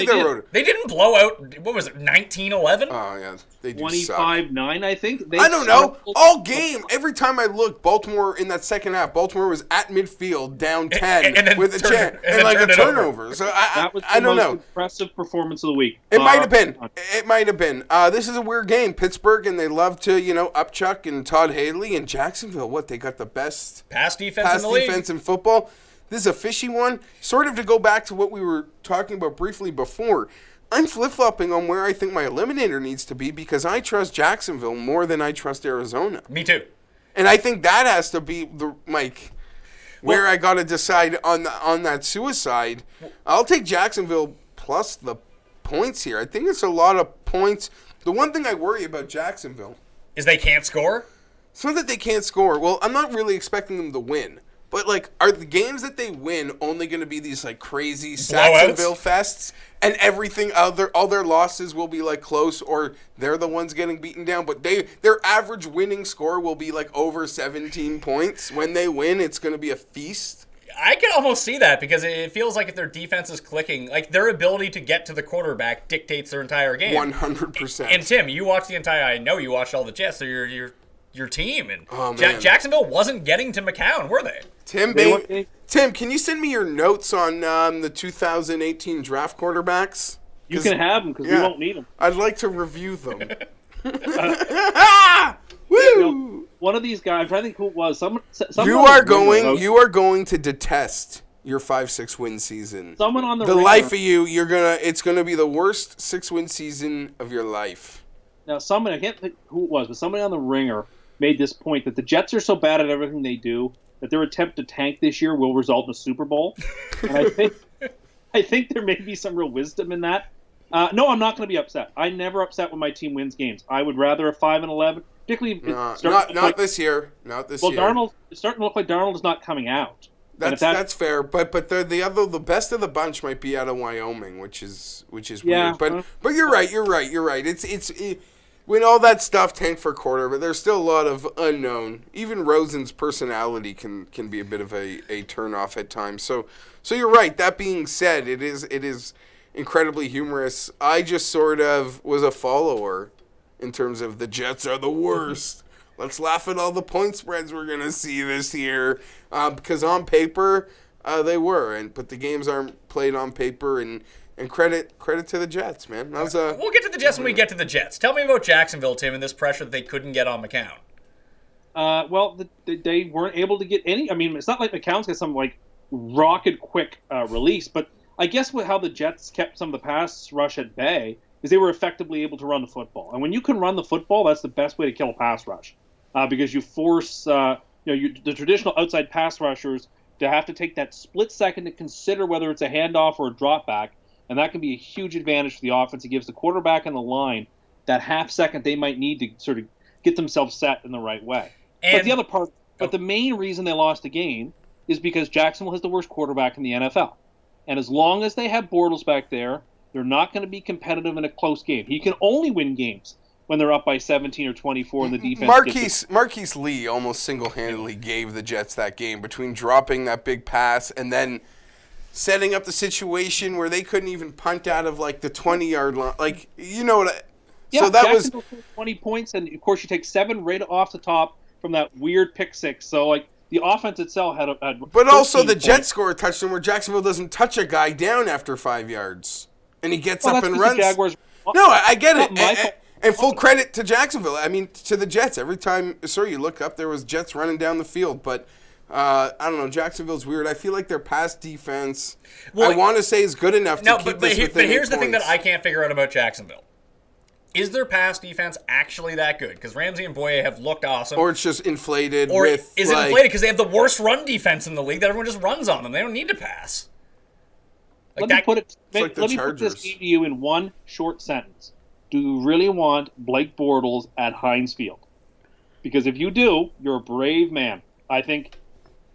they didn't blow out, what was it, 19-11? Oh, yeah. They do 25-9, I think. I don't know. All game, every time I look, Baltimore in that second half, Baltimore was at midfield, down 10 with a chance and like a turnover. So that was I don't know. Impressive performance of the week. It might have been. It might have been. This is a weird game. Pittsburgh, and they love to, upchuck and Todd Haley. And Jacksonville, they got the best pass defense in football. This is a fishy one. Sort of to go back to what we were talking about briefly before. I'm flip-flopping on where I think my eliminator needs to be because I trust Jacksonville more than I trust Arizona. Me too. And I think that has to be where I got to decide on that suicide. I'll take Jacksonville plus the points here. I think it's a lot of points. The one thing I worry about Jacksonville is they can't score. It's not that they can't score. Well, I'm not really expecting them to win. But, are the games that they win only going to be these, crazy Saxonville fests? And everything, all their losses will be, close, or they're the ones getting beaten down. But their average winning score will be, over 17 points. When they win, it's going to be a feast. I can almost see that because it feels like if their defense is clicking, their ability to get to the quarterback dictates their entire game. 100%. And Tim, you watched the entire, I know you watched all the Jets, so your team. And Jacksonville wasn't getting to McCown, were they? Tim, can you send me your notes on the 2018 draft quarterbacks? You can have them because we won't need them. I'd like to review them. Woo! One of these guys, I think who it was. You are going to detest your 5-6 win season. Someone on the life of you, it's gonna be the worst 6-win season of your life. Now, I can't think who it was, but somebody on the Ringer made this point that the Jets are so bad at everything they do that their attempt to tank this year will result in a Super Bowl. And I think there may be some real wisdom in that. No, I'm not going to be upset. I'm never upset when my team wins games. I would rather a 5-11, particularly not this year. Not this year. Well, it's starting to look like Darnold is not coming out. That's fair, but the best of the bunch might be out of Wyoming, which is weird. But you're right. It's when all that stuff tanked for a quarter, but there's still a lot of unknown. Even Rosen's personality can be a bit of a turnoff at times. So you're right. That being said, it is incredibly humorous. I just sort of was a follower in terms of the Jets are the worst. Let's laugh at all the point spreads we're going to see this year. Because on paper, they were. But the games aren't played on paper. And credit to the Jets, man. We'll get to the Jets when we get to the Jets. Tell me about Jacksonville, Tim, and this pressure that they couldn't get on McCown. Well, they weren't able to get any. I mean, it's not like McCown's got some, like, rocket-quick release. But I guess how the Jets kept some of the pass rush at bay is they were effectively able to run the football. And when you can run the football, that's the best way to kill a pass rush. Because you force the traditional outside pass rushers to have to take that split second to consider whether it's a handoff or a drop back, and that can be a huge advantage for the offense. It gives the quarterback and the line that half second they might need to sort of get themselves set in the right way. But the other part, the main reason they lost the game is because Jacksonville has the worst quarterback in the NFL, and as long as they have Bortles back there, they're not going to be competitive in a close game. He can only win games when they're up by 17 or 24 and the defense Marquise Lee almost single-handedly gave the Jets that game between dropping that big pass and then setting up the situation where they couldn't even punt out of, like, the 20-yard line. Like, you know what so that was 20 points, and, of course, you take 7 right off the top from that weird pick six. So, like, the offense itself had but also the Jets score a touchdown where Jacksonville doesn't touch a guy down after 5 yards. And he gets up and runs. No, I get it. And full credit to Jacksonville. I mean, to the Jets. Every time, you look up, there was Jets running down the field. But, I don't know, Jacksonville's weird. I feel like their pass defense, I want to say, is good enough to keep this within 8 points. But here's the thing that I can't figure out about Jacksonville. Is their pass defense actually that good? Because Ramsey and Boye have looked awesome. Or it's just inflated. Or is it inflated because they have the worst run defense in the league that everyone just runs on them? They don't need to pass. Let me put this to you in one short sentence. Do you really want Blake Bortles at Heinz Field? Because if you do, you're a brave man. I think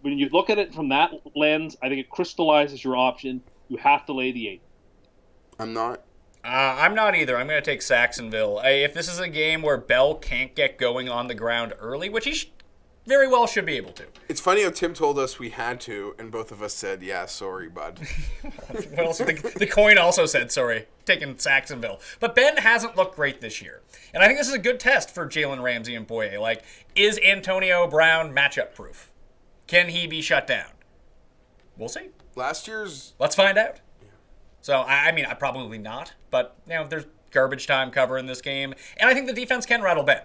when you look at it from that lens, I think it crystallizes your option. You have to lay the 8. I'm not. I'm not either. I'm going to take Saxonville. If this is a game where Bell can't get going on the ground early, which he very well should be able to. It's funny how Tim told us we had to, and both of us said, yeah, sorry, bud. Well, the coin also said, sorry, taking Saxonville. But Ben hasn't looked great this year. And I think this is a good test for Jalen Ramsey and Boye. Like, is Antonio Brown matchup proof? Can he be shut down? We'll see. Let's find out. Yeah. So, I mean, probably not. But, there's garbage time cover in this game. And I think the defense can rattle Ben.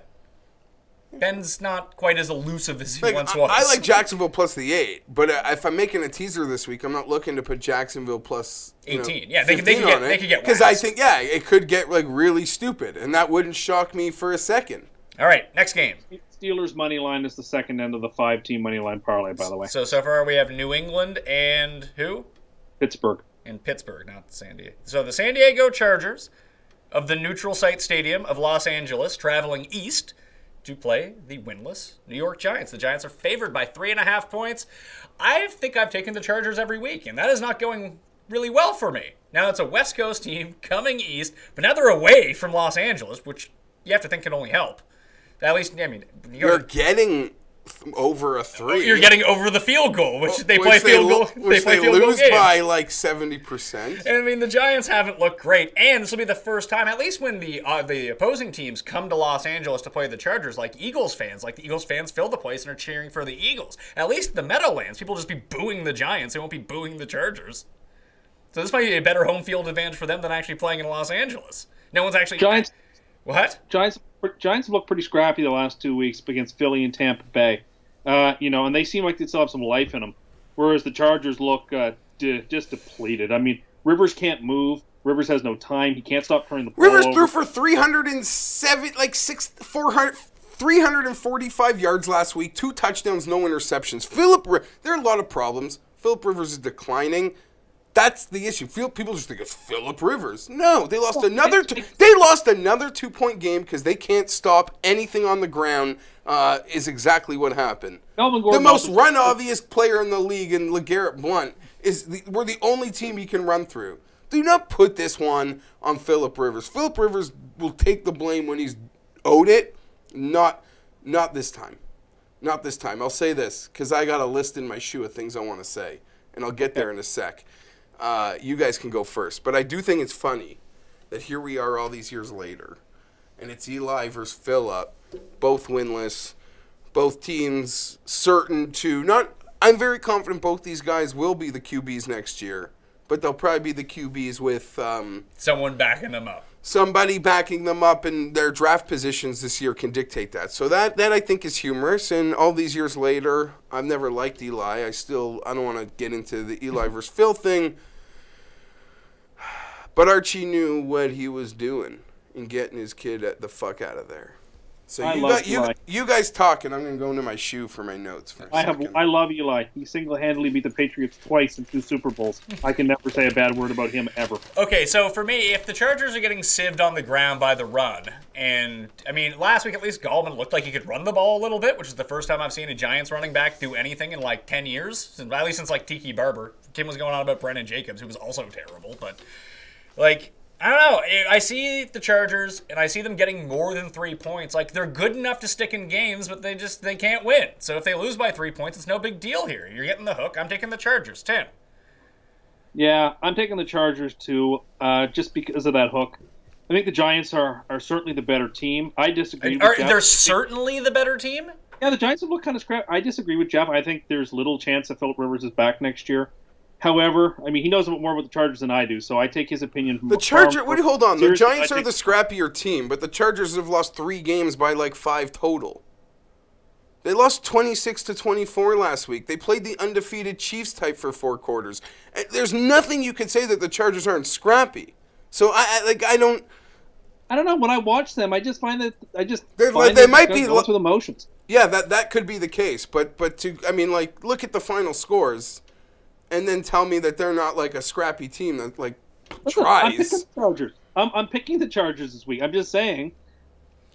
Ben's not quite as elusive as he once was. I like Jacksonville plus the 8, but if I'm making a teaser this week, I'm not looking to put Jacksonville plus 18. Yeah, they could get because I think it could get like really stupid, and that wouldn't shock me for a second. All right, next game. Steelers money line is the second end of the 5-team money line parlay, by the way. So far we have New England and who? Pittsburgh. And Pittsburgh, not San Diego. So the San Diego Chargers of the neutral site stadium of Los Angeles traveling east to play the winless New York Giants. The Giants are favored by 3.5 points. I think I've taken the Chargers every week, and that is not going really well for me. Now it's a West Coast team coming east, but now they're away from Los Angeles, which you have to think can only help. At least, you're getting over a 3. You're getting over the field goal, which they play field goal. Which they lose by like 70%. And the Giants haven't looked great, and this will be the first time, at least when the opposing teams come to Los Angeles to play the Chargers, like the Eagles fans fill the place and are cheering for the Eagles. At least the Meadowlands, people will just be booing the Giants. They won't be booing the Chargers. So this might be a better home field advantage for them than actually playing in Los Angeles. No one's actually... Giants. What? Giants have looked pretty scrappy the last 2 weeks against Philly and Tampa Bay. And they seem like they still have some life in them, whereas the Chargers look just depleted. I mean, Rivers can't move. Rivers has no time. He can't stop turning the ball Rivers over. threw for 345 yards last week, 2 touchdowns, no interceptions. There are a lot of problems. Phillip Rivers is declining. That's the issue. People just think it's Phillip Rivers. No, they lost another 2-point game because they can't stop anything on the ground. Is exactly what happened. The most run-obvious player in the league, in LeGarrette Blount, we're the only team he can run through. Do not put this one on Phillip Rivers. Phillip Rivers will take the blame when he's owed it. Not this time. Not this time. I'll say this because I got a list in my shoe of things I want to say, and I'll get there in a sec. You guys can go first. But I do think it's funny that here we are all these years later, and it's Eli versus Phillip, both winless. Both teams certain to not. I'm very confident both these guys will be the QBs next year, but they'll probably be the QBs with someone backing them up. Somebody backing them up, and their draft positions this year can dictate that. So that I think is humorous. And all these years later, I've never liked Eli. I don't want to get into the Eli versus Phil thing. But Archie knew what he was doing in getting his kid the fuck out of there. So you guys talk, and I'm going to go into my shoe for my notes for a second. I love Eli. He single-handedly beat the Patriots twice in 2 Super Bowls. I can never say a bad word about him ever. Okay, so for me, if the Chargers are getting sieved on the ground by the run, and, I mean, last week at least Gallman looked like he could run the ball a little bit, which is the first time I've seen a Giants running back do anything in like 10 years, at least since like Tiki Barber. Tim was going on about Brendan Jacobs, who was also terrible, but, like... I don't know. I see the Chargers, and I see them getting more than 3 points. Like, they're good enough to stick in games, but they can't win. So if they lose by 3 points, it's no big deal here. You're getting the hook. I'm taking the Chargers. Tim? Yeah, I'm taking the Chargers, too, just because of that hook. I think the Giants are certainly the better team. I disagree with Jeff. They're certainly the better team? Yeah, the Giants have looked kind of scrappy. I disagree with Jeff. I think there's little chance that Philip Rivers is back next year. However, I mean, he knows more about the Chargers than I do, so I take his opinion. Hold on. The Giants are the scrappier team, but the Chargers have lost 3 games by like 5 total. They lost 26-24 last week. They played the undefeated Chiefs type for 4 quarters. There's nothing you could say that the Chargers aren't scrappy. So I don't know. When I watch them, I just find that they might be lost with emotions. Yeah, that could be the case, but look at the final scores. And then tell me that they're not like a scrappy team that tries. I'm picking the Chargers this week. I'm just saying.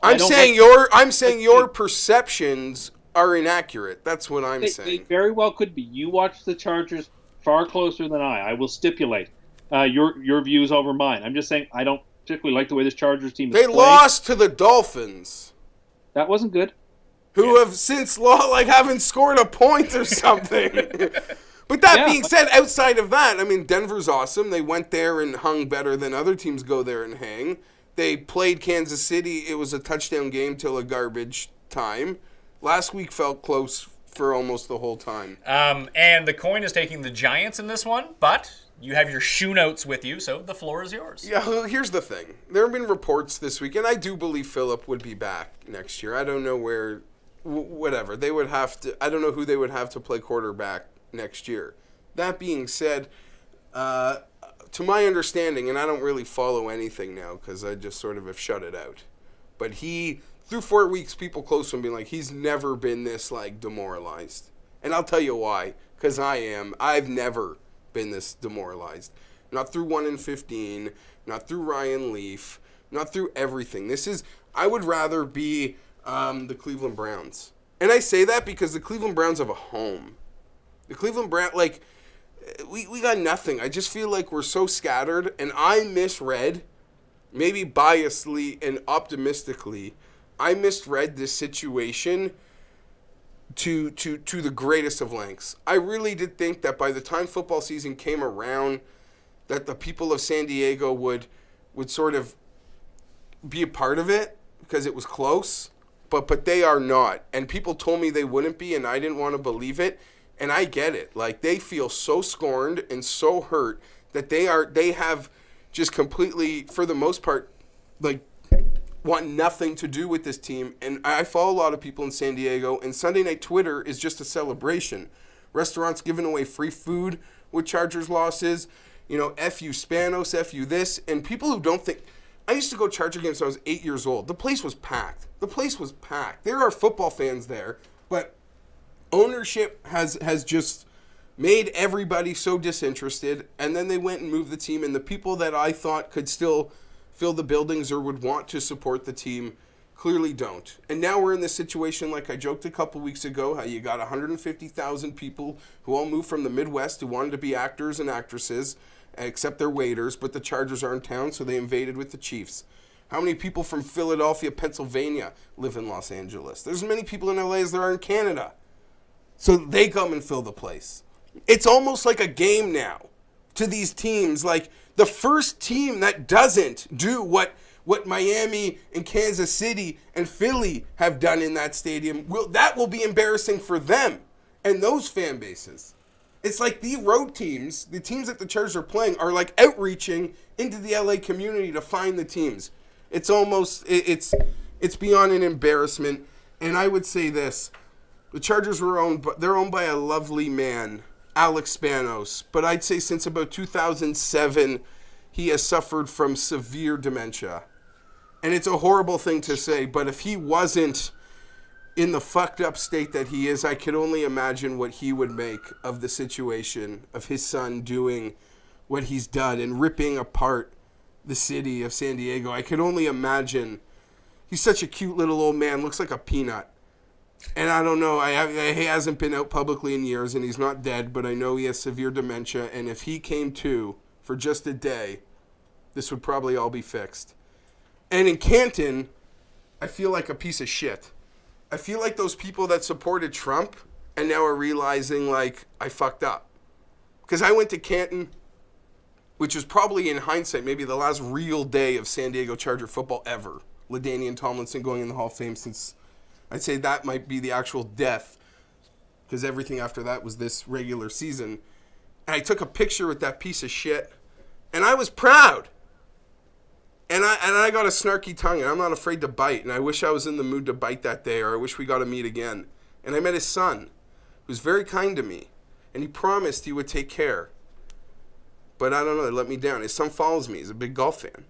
I'm saying your perceptions are inaccurate. That's what I'm saying. They very well could be. You watch the Chargers far closer than I. I will stipulate your views over mine. I'm just saying I don't particularly like the way this Chargers team is playing. They lost to the Dolphins. That wasn't good. Who have since haven't scored a point or something. But that being said, outside of that, I mean, Denver's awesome. They went there and hung better than other teams go there and hang. They played Kansas City. It was a touchdown game till a garbage time. Last week felt close for almost the whole time. And the coin is taking the Giants in this one, but you have your shoe notes with you, so the floor is yours. Yeah, well, here's the thing. There have been reports this week, and I do believe Phillip would be back next year. I don't know where, whatever. They would have to, I don't know who they would have to play quarterback next year. That being said, to my understanding, and I don't really follow anything now because I just sort of have shut it out, but through 4 weeks, people close to him being like, he's never been this demoralized. And I'll tell you why, because I've never been this demoralized. Not through 1-15, not through Ryan Leaf, not through everything. I would rather be the Cleveland Browns. And I say that because the Cleveland Browns have a home. The Cleveland Browns, we got nothing. I just feel like we're so scattered, and I misread, maybe biasly and optimistically, I misread this situation to the greatest of lengths. I really did think that by the time football season came around, that the people of San Diego would sort of be a part of it because it was close, but they are not. And people told me they wouldn't be, and I didn't want to believe it. And I get it. They feel so scorned and so hurt that they have just completely, for the most part, want nothing to do with this team. And I follow a lot of people in San Diego, and Sunday Night Twitter is just a celebration. Restaurants giving away free food with Chargers losses. F you Spanos, F you this. And people who don't think... I used to go Charger games when I was 8 years old. The place was packed. There are football fans there, but... ownership has just made everybody so disinterested, and then they went and moved the team, and the people that I thought could still fill the buildings or would want to support the team clearly don't. And now we're in this situation, like I joked a couple weeks ago, how you got 150,000 people who all moved from the Midwest who wanted to be actors and actresses, except they're waiters, but the Chargers are in town, so they invaded with the Chiefs. How many people from Philadelphia, Pennsylvania live in Los Angeles? There's as many people in LA as there are in Canada. So they come and fill the place. It's almost like a game now to these teams. The first team that doesn't do what what Miami and Kansas City and Philly have done in that stadium, that will be embarrassing for them and those fan bases. It's like the road teams, the teams that the Chargers are playing, are like outreaching into the LA community to find the teams. It's almost, it's beyond an embarrassment. And I would say this, the Chargers they're owned by a lovely man, Alex Spanos. But I'd say since about 2007, he has suffered from severe dementia. And it's a horrible thing to say, but if he wasn't in the fucked up state that he is, I could only imagine what he would make of the situation of his son doing what he's done and ripping apart the city of San Diego. I could only imagine. He's such a cute little old man, looks like a peanut. And I don't know, he hasn't been out publicly in years, and he's not dead, but I know he has severe dementia, and if he came to for just a day, this would probably all be fixed. And in Canton, I feel like a piece of shit. I feel like those people that supported Trump and now are realizing, like, I fucked up. Because I went to Canton, which is probably, in hindsight, maybe the last real day of San Diego Charger football ever. LaDainian Tomlinson going in the Hall of Fame, since I'd say that might be the actual death, because everything after that was this regular season. And I took a picture with that piece of shit, and I was proud. And I got a snarky tongue, and I'm not afraid to bite. And I wish I was in the mood to bite that day, or I wish we got to meet again. And I met his son, who's very kind to me. And he promised he would take care. But I don't know, they let me down. His son follows me. He's a big golf fan.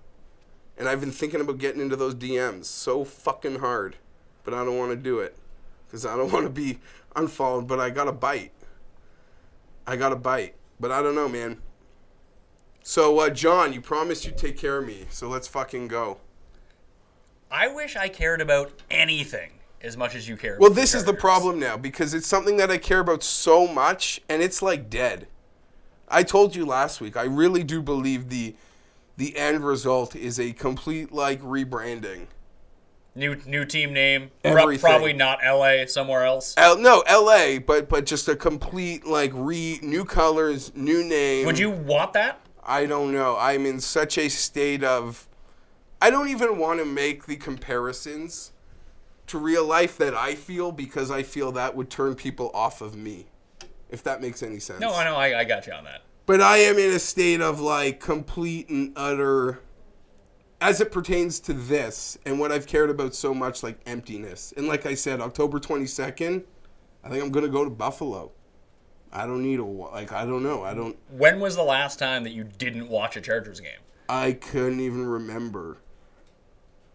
And I've been thinking about getting into those DMs so fucking hard. But I don't want to do it. Because I don't want to be unfollowed. But I got to bite. But I don't know, man. So, John, you promised you'd take care of me, so let's fucking go. I wish I cared about anything as much as you care about Well, this is the problem now, because it's something that I care about so much, and it's like dead. I told you last week, I really do believe the end result is a complete, like, rebranding. New team name, Everything. Probably not LA, somewhere else. No, LA, but just a complete, like, new colors, new name. Would you want that? I don't know. I'm in such a state of... I don't even want to make the comparisons to real life that I feel, because I feel that would turn people off of me, if that makes any sense. No, I know. I got you on that. But I am in a state of, like, complete and utter... As it pertains to this, and what I've cared about so much, like, emptiness. And like I said, October 22nd, I think I'm going to go to Buffalo. I don't need I don't know. When was the last time that you didn't watch a Chargers game? I couldn't even remember.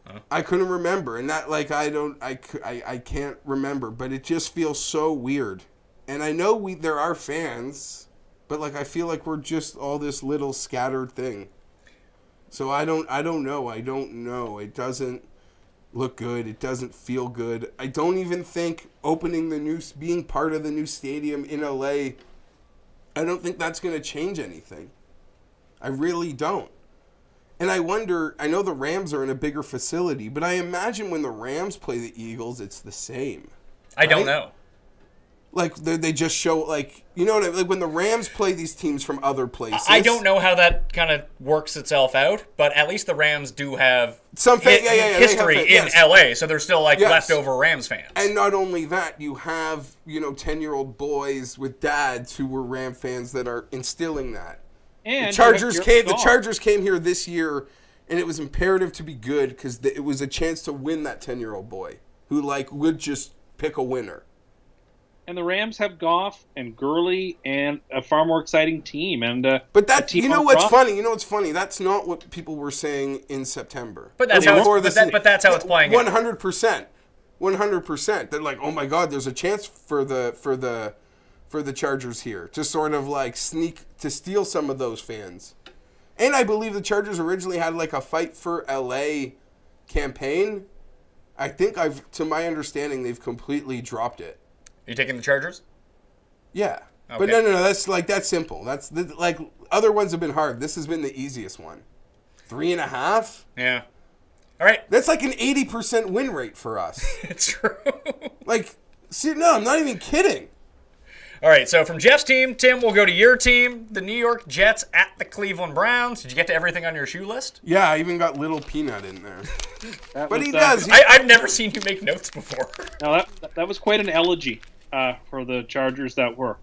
Huh? I couldn't remember. And that, like, I can't remember. But it just feels so weird. And I know there are fans, but, like, I feel like we're just all this little scattered thing. So I don't know. It doesn't look good. It doesn't feel good. I don't even think being part of the new stadium in LA, I don't think that's going to change anything. I really don't. And I wonder, I know the Rams are in a bigger facility, but I imagine when the Rams play the Eagles, it's the same. I don't know. Like, they just show, like, you know what I mean? Like, when the Rams play these teams from other places. I don't know how that kind of works itself out, but at least the Rams do have history in LA, so they're still, like, leftover Rams fans. And not only that, you have, 10-year-old boys with dads who were Ram fans that are instilling that. And the Chargers came here this year, and it was imperative to be good because it was a chance to win that 10-year-old boy who, like, would just pick a winner. And the Rams have Goff and Gurley and a far more exciting team. But that, what's funny? That's not what people were saying in September. But that's how it's playing. 100%. 100%. They're like, oh my God, there's a chance for the Chargers here to sort of like to steal some of those fans. And I believe the Chargers originally had like a Fight for LA campaign. I think to my understanding, they've completely dropped it. You taking the Chargers? Yeah. Okay. But no, that's simple. That's like other ones have been hard. This has been the easiest one. 3.5? Yeah. All right. That's like an 80% win rate for us. It's true. Like, see, no, I'm not even kidding. All right, so from Jeff's team, Tim, we'll go to your team, the New York Jets at the Cleveland Browns. Did you get to everything on your shoe list? Yeah, I even got Little Peanut in there. But he does. I've never seen you make notes before. No, that was quite an elegy for the Chargers that were.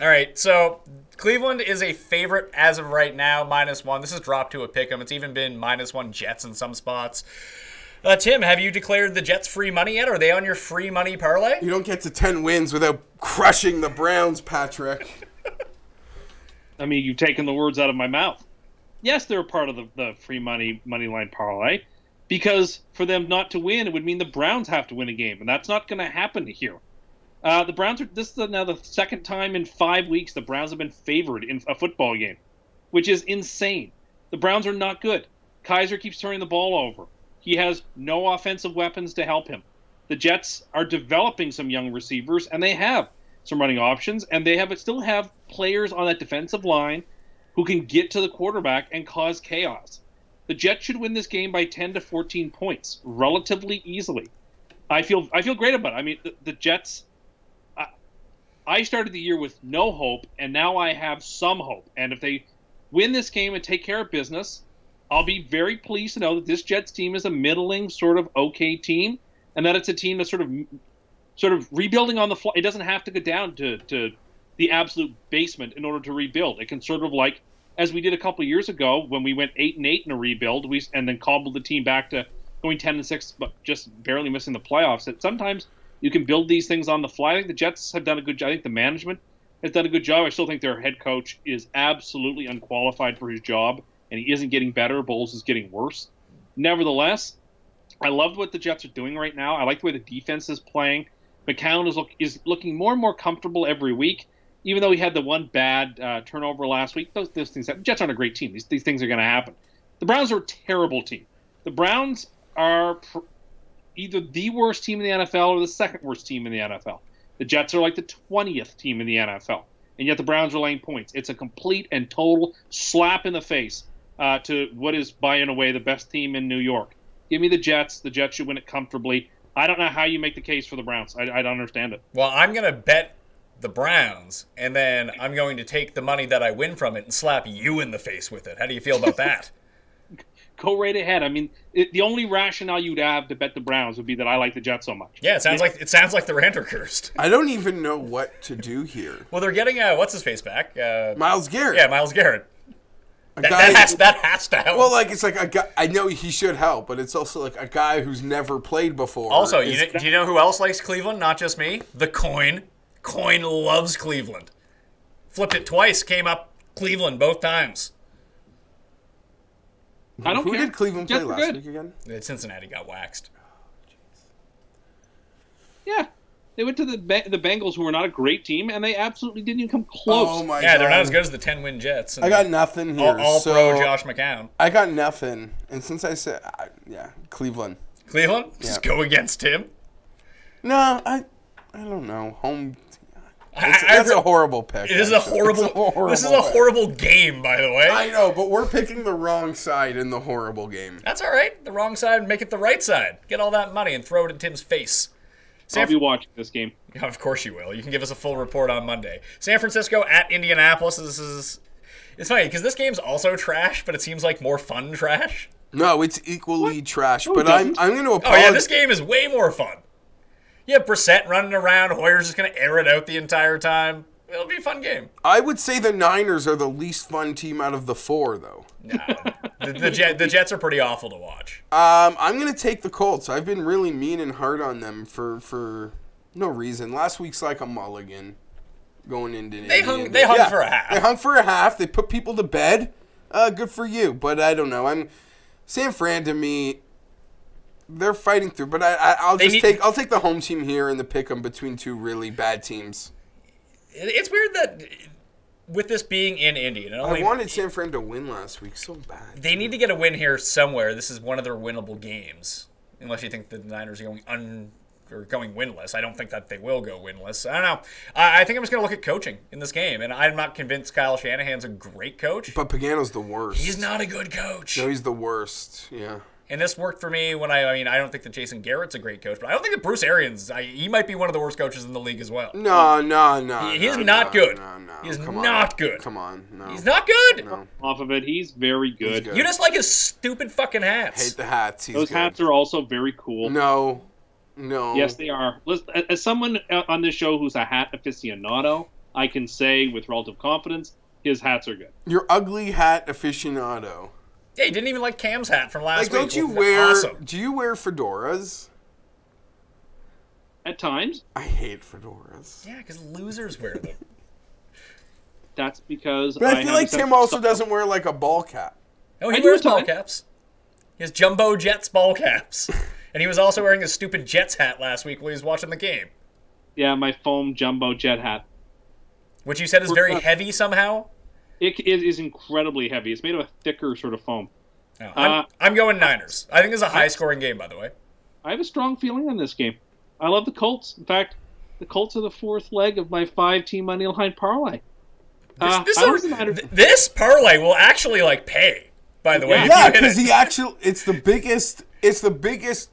All right, so Cleveland is a favorite as of right now, -1. This has dropped to a pick'em. It's even been -1 Jets in some spots. Tim, have you declared the Jets free money yet? Are they on your free money parlay? You don't get to 10 wins without crushing the Browns, Patrick. I mean, you've taken the words out of my mouth. Yes, they're a part of the free money line parlay, because for them not to win, it would mean the Browns have to win a game, and that's not going to happen here. The Browns this is now the second time in 5 weeks the Browns have been favored in a football game, which is insane. The Browns are not good. Kaiser keeps turning the ball over. He has no offensive weapons to help him. The Jets are developing some young receivers, and they have some running options, and they still have players on that defensive line who can get to the quarterback and cause chaos. The Jets should win this game by 10 to 14 points relatively easily. I feel great about it. I mean, the Jets. I started the year with no hope, and now I have some hope. And if they win this game and take care of business, I'll be very pleased to know that this Jets team is a middling, sort of okay team, and that it's a team that's sort of rebuilding on the fly. It doesn't have to go down to the absolute basement in order to rebuild. It can sort of like, as we did a couple of years ago when we went 8-8 in a rebuild, and then cobbled the team back to going 10-6, but just barely missing the playoffs. That sometimes you can build these things on the fly. I think the Jets have done a good job. I think the management has done a good job. I still think their head coach is absolutely unqualified for his job, and he isn't getting better. Bowles is getting worse. Nevertheless, I love what the Jets are doing right now. I like the way the defense is playing. McCown is looking more and more comfortable every week, even though he had the one bad turnover last week. Those things. The Jets aren't a great team. These things are going to happen. The Browns are a terrible team. The Browns are either the worst team in the NFL or the second worst team in the NFL. The Jets are like the 20th team in the NFL, and yet the Browns are laying points. It's a complete and total slap in the face to what is, by and away, the best team in New York. Give me the Jets. The Jets should win it comfortably. I don't know how you make the case for the Browns. I don't understand it. Well, I'm going to bet the Browns, and then I'm going to take the money that I win from it and slap you in the face with it. How do you feel about that? Go right ahead. I mean, the only rationale you'd have to bet the Browns would be that I like the Jets so much. Yeah, it sounds like the Rand are cursed. I don't even know what to do here. Well, they're getting what's his face back? Myles Garrett. Yeah, Myles Garrett. That has to help. Well, like it's like a guy. I know he should help, but it's also like a guy who's never played before. Also, do you know who else likes Cleveland? Not just me. The Coin. Coin loves Cleveland. Flipped it twice. Came up Cleveland both times. I don't Who care. did Cleveland play last week again? Cincinnati got waxed. Yeah. They went to the Bengals, who were not a great team, and they absolutely didn't even come close. Oh my God. Yeah, they're not as good as the 10-win Jets. I got nothing here. All pro Josh McCown. I got nothing. And since I said, Cleveland. Cleveland? Yeah. Just go against him? No, I don't know. Home. That's a horrible pick. It is a horrible. This is a horrible game, by the way. I know, but we're picking the wrong side in the horrible game. That's all right. The wrong side, make it the right side. Get all that money and throw it in Tim's face. I'll be watching this game. Yeah, of course you will. You can give us a full report on Monday. San Francisco at Indianapolis. It's funny because this game's also trash, but it seems like more fun trash. No, it's equally trash. No, but I'm going to apologize. Oh yeah, this game is way more fun. You have Brissett running around. Hoyer's just going to air it out the entire time. It'll be a fun game. I would say the Niners are the least fun team out of the four, though. No, the Jets are pretty awful to watch. I'm going to take the Colts. I've been really mean and hard on them for no reason. Last week's like a mulligan going into They hung for a half. They hung for a half. They put people to bed. Good for you. But I don't know. San Fran to me, they're fighting through. But I'll take the home team here and the pick 'em between two really bad teams. It's weird that with this being in Indy, I wanted San Fran to win last week so bad. They need to get a win here somewhere. This is one of their winnable games, unless you think the Niners are going winless. I don't think that they will go winless. I don't know. I think I'm just going to look at coaching in this game, and I'm not convinced Kyle Shanahan's a great coach. But Pagano's the worst. He's not a good coach. No, he's the worst. Yeah. And this worked for me when I mean, I don't think that Jason Garrett's a great coach, but I don't think that Bruce Arians, he might be one of the worst coaches in the league as well. No. He's not good. No. He's not good. Come on, no. He's not good. No. Off of it, he's very good. You just like his stupid fucking hats. Hate the hats. Those hats are also very cool. No. Yes, they are. Listen, as someone on this show who's a hat aficionado, I can say with relative confidence, his hats are good. You're ugly hat aficionado. Yeah, he didn't even like Cam's hat from last week. Don't you wear? Awesome. Do you wear fedoras? At times. I hate fedoras. Yeah, because losers wear them. That's because. But I feel like Tim also doesn't wear like a ball cap. No, he wears ball caps. He has Jumbo Jets ball caps. And he was also wearing his stupid Jets hat last week while he was watching the game. Yeah, my foam Jumbo Jet hat. Which you said is very heavy somehow? It is incredibly heavy. It's made of a thicker sort of foam. Oh, I'm going Niners. I think it's a high-scoring game, by the way. I have a strong feeling on this game. I love the Colts. In fact, the Colts are the fourth leg of my 5-team money line parlay. This parlay will actually pay. By the way, yeah, because it's the biggest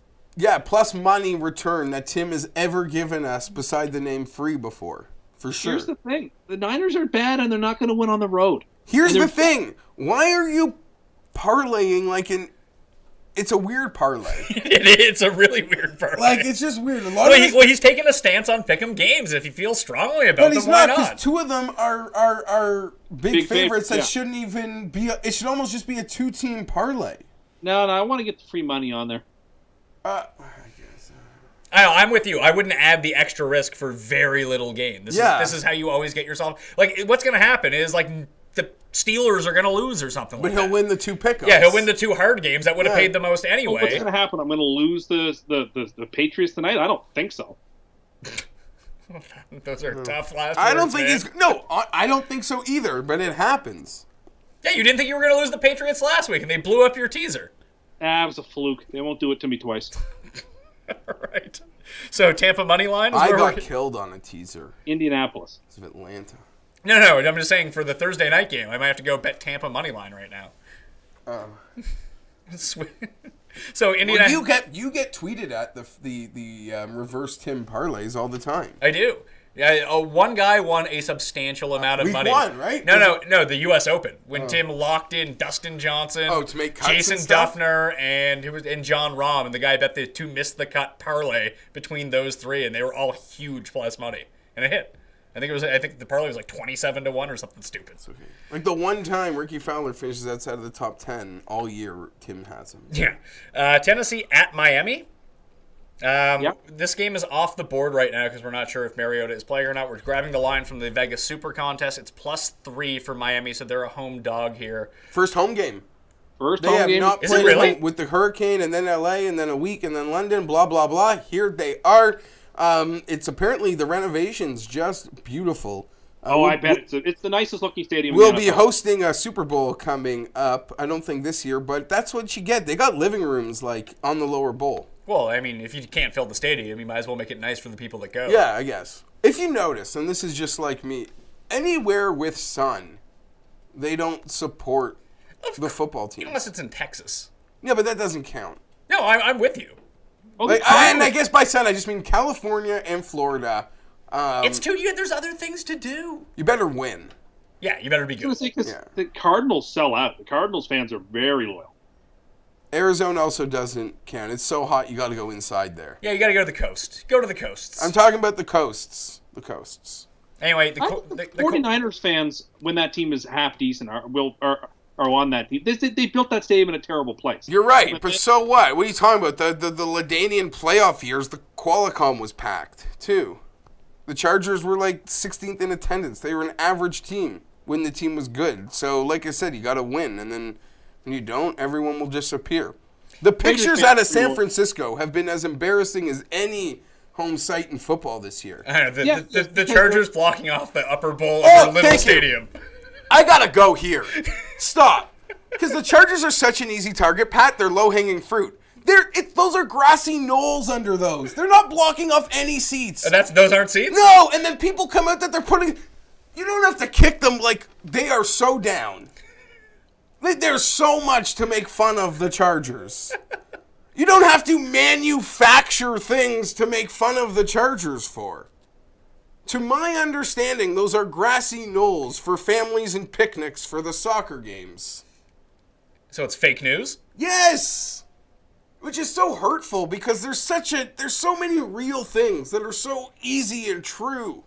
plus money return that Tim has ever given us beside the name free before. For sure. Here's the thing. The Niners are bad, and they're not going to win on the road. Here's the thing. Why are you parlaying it's a weird parlay. It's a really weird parlay. It's just weird. He's taking a stance on pick'em games. If he feels strongly about them, why not? Because two of them are big favorites that shouldn't even be. It should almost just be a 2-team parlay. No, I want to get the free money on there. I guess. I'm with you. I wouldn't add the extra risk for very little gain. This is how you always get yourself. What's going to happen is the Steelers are going to lose or something but he'll win the 2 pickups. Yeah, he'll win the 2 hard games. That would have paid the most anyway. What's going to happen? I'm going to lose the Patriots tonight? I don't think so. Those are tough last I don't think I don't think so either, but it happens. Yeah, you didn't think you were going to lose the Patriots last week, and they blew up your teaser. It was a fluke. They won't do it to me twice. All right. So, Tampa money line? I got killed on a teaser. Indianapolis. It's of Atlanta. No, I'm just saying for the Thursday night game, I might have to go bet Tampa money line right now. Oh. So Indiana, you get tweeted at the reverse Tim parlays all the time. I do. Yeah, one guy won a substantial amount of money. Won, right? No, the U.S. Open when Tim locked in Dustin Johnson, to make cuts Jason Duffner, and John Rahm, and the guy bet the 2 missed the cut parlay between those 3, and they were all huge plus money, and it hit. I think the parlay was 27-1 or something stupid. It's okay. The one time Ricky Fowler finishes outside of the top 10 all year, Tim has him. Yeah. Tennessee at Miami. Yep. This game is off the board right now because we're not sure if Mariota is playing or not. We're grabbing the line from the Vegas Super Contest. It's +3 for Miami, so they're a home dog here. First home game. They have not played with the Hurricane and then LA and then a week and then London, blah, blah, blah. Here they are. It's apparently the renovation's just beautiful. I bet it's the nicest looking stadium. We'll be hosting a Super Bowl coming up. I don't think this year, but that's what you get. They got living rooms on the lower bowl. Well, I mean, if you can't fill the stadium, you might as well make it nice for the people that go. Yeah, I guess. If you notice, and this is just like me, anywhere with sun, they don't support the football team. Unless it's in Texas. Yeah, but that doesn't count. No, I'm with you. And I guess by sun, I just mean California and Florida. There's other things to do. You better win. Yeah, you better be good. I was going to say, because the Cardinals sell out. The Cardinals fans are very loyal. Arizona also doesn't count. It's so hot, you got to go inside there. Yeah, you got to go to the coast. Go to the coasts. I'm talking about the coasts. The coasts. Anyway, the 49ers fans, when that team is half decent, are on that team. They built that stadium in a terrible place. You're right, but so what? What are you talking about? The Ladanian playoff years, the Qualcomm was packed, too. The Chargers were 16th in attendance. They were an average team when the team was good. So, like I said, you got to win, and then when you don't, everyone will disappear. The pictures out of San Francisco have been as embarrassing as any home site in football this year. The Chargers blocking off the upper bowl of their little stadium. I got to go here. Stop. Because the Chargers are such an easy target, Pat. They're low-hanging fruit. Those are grassy knolls under those. They're not blocking off any seats. Those aren't seats? No, and then people come out that they're putting... You don't have to kick them they are so down. There's so much to make fun of the Chargers. You don't have to manufacture things to make fun of the Chargers for. To my understanding, those are grassy knolls for families and picnics for the soccer games. So it's fake news? Yes! Which is so hurtful because there's so many real things that are so easy and true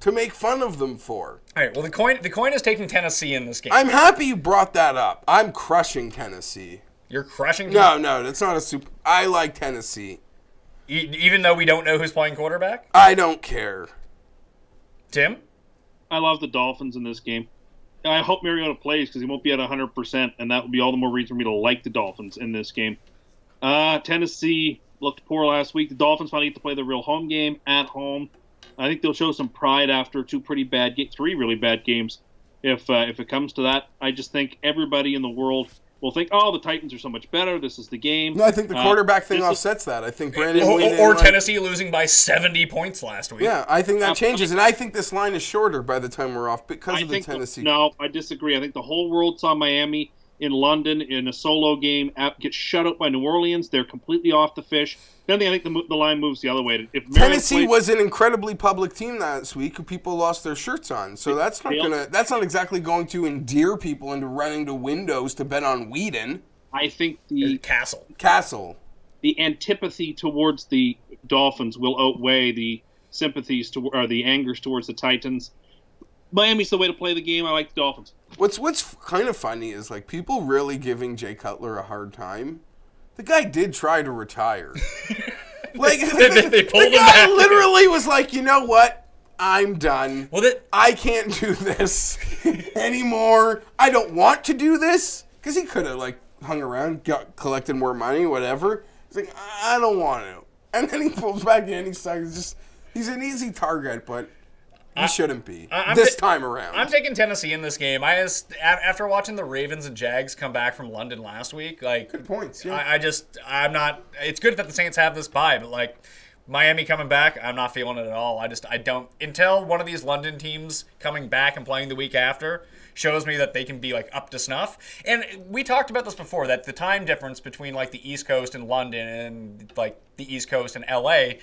to make fun of them for. All right, well, the coin is taking Tennessee in this game. I'm happy you brought that up. I'm crushing Tennessee. You're crushing Tennessee? No, that's not a super... I like Tennessee. Even though we don't know who's playing quarterback? I don't care. Tim? I love the Dolphins in this game. I hope Mariota plays because he won't be at 100%, and that would be all the more reason for me to like the Dolphins in this game. Tennessee looked poor last week. The Dolphins finally get to play the real home game at home. I think they'll show some pride after three really bad games. If it comes to that, I just think everybody in the world will think, oh, the Titans are so much better. This is the game. No, I think the quarterback thing offsets that. I think Brandon or Tennessee losing by 70 points last week. Yeah, I think that changes, and I think this line is shorter by the time we're off because of the Tennessee. No, I disagree. I think the whole world saw Miami in London in a solo game get shut out by New Orleans. They're completely off the fish. Then I think the line moves the other way. If Tennessee was an incredibly public team last week who people lost their shirts on. So that's not exactly going to endear people into running to windows to bet on Whedon. I think the Castle. The antipathy towards the Dolphins will outweigh the sympathies or the angers towards the Titans. Miami's the way to play the game. I like the Dolphins. What's kind of funny is like people really giving Jay Cutler a hard time. The guy did try to retire. Like they pulled him back. back. Literally was like, you know what? I'm done. Well, I can't do this anymore. I don't want to do this because he could have like hung around, collected more money, whatever. He's like, I don't want to, and then he pulls back in. He's an easy target, but. He shouldn't be this time around. I'm taking Tennessee in this game. After watching the Ravens and Jags come back from London last week, like good points. Yeah. I'm not. It's good that the Saints have this bye, but like Miami coming back, I'm not feeling it at all. I don't until one of these London teams coming back and playing the week after shows me that they can be like up to snuff. And we talked about this before, that the time difference between like the East Coast and London and like the East Coast and LA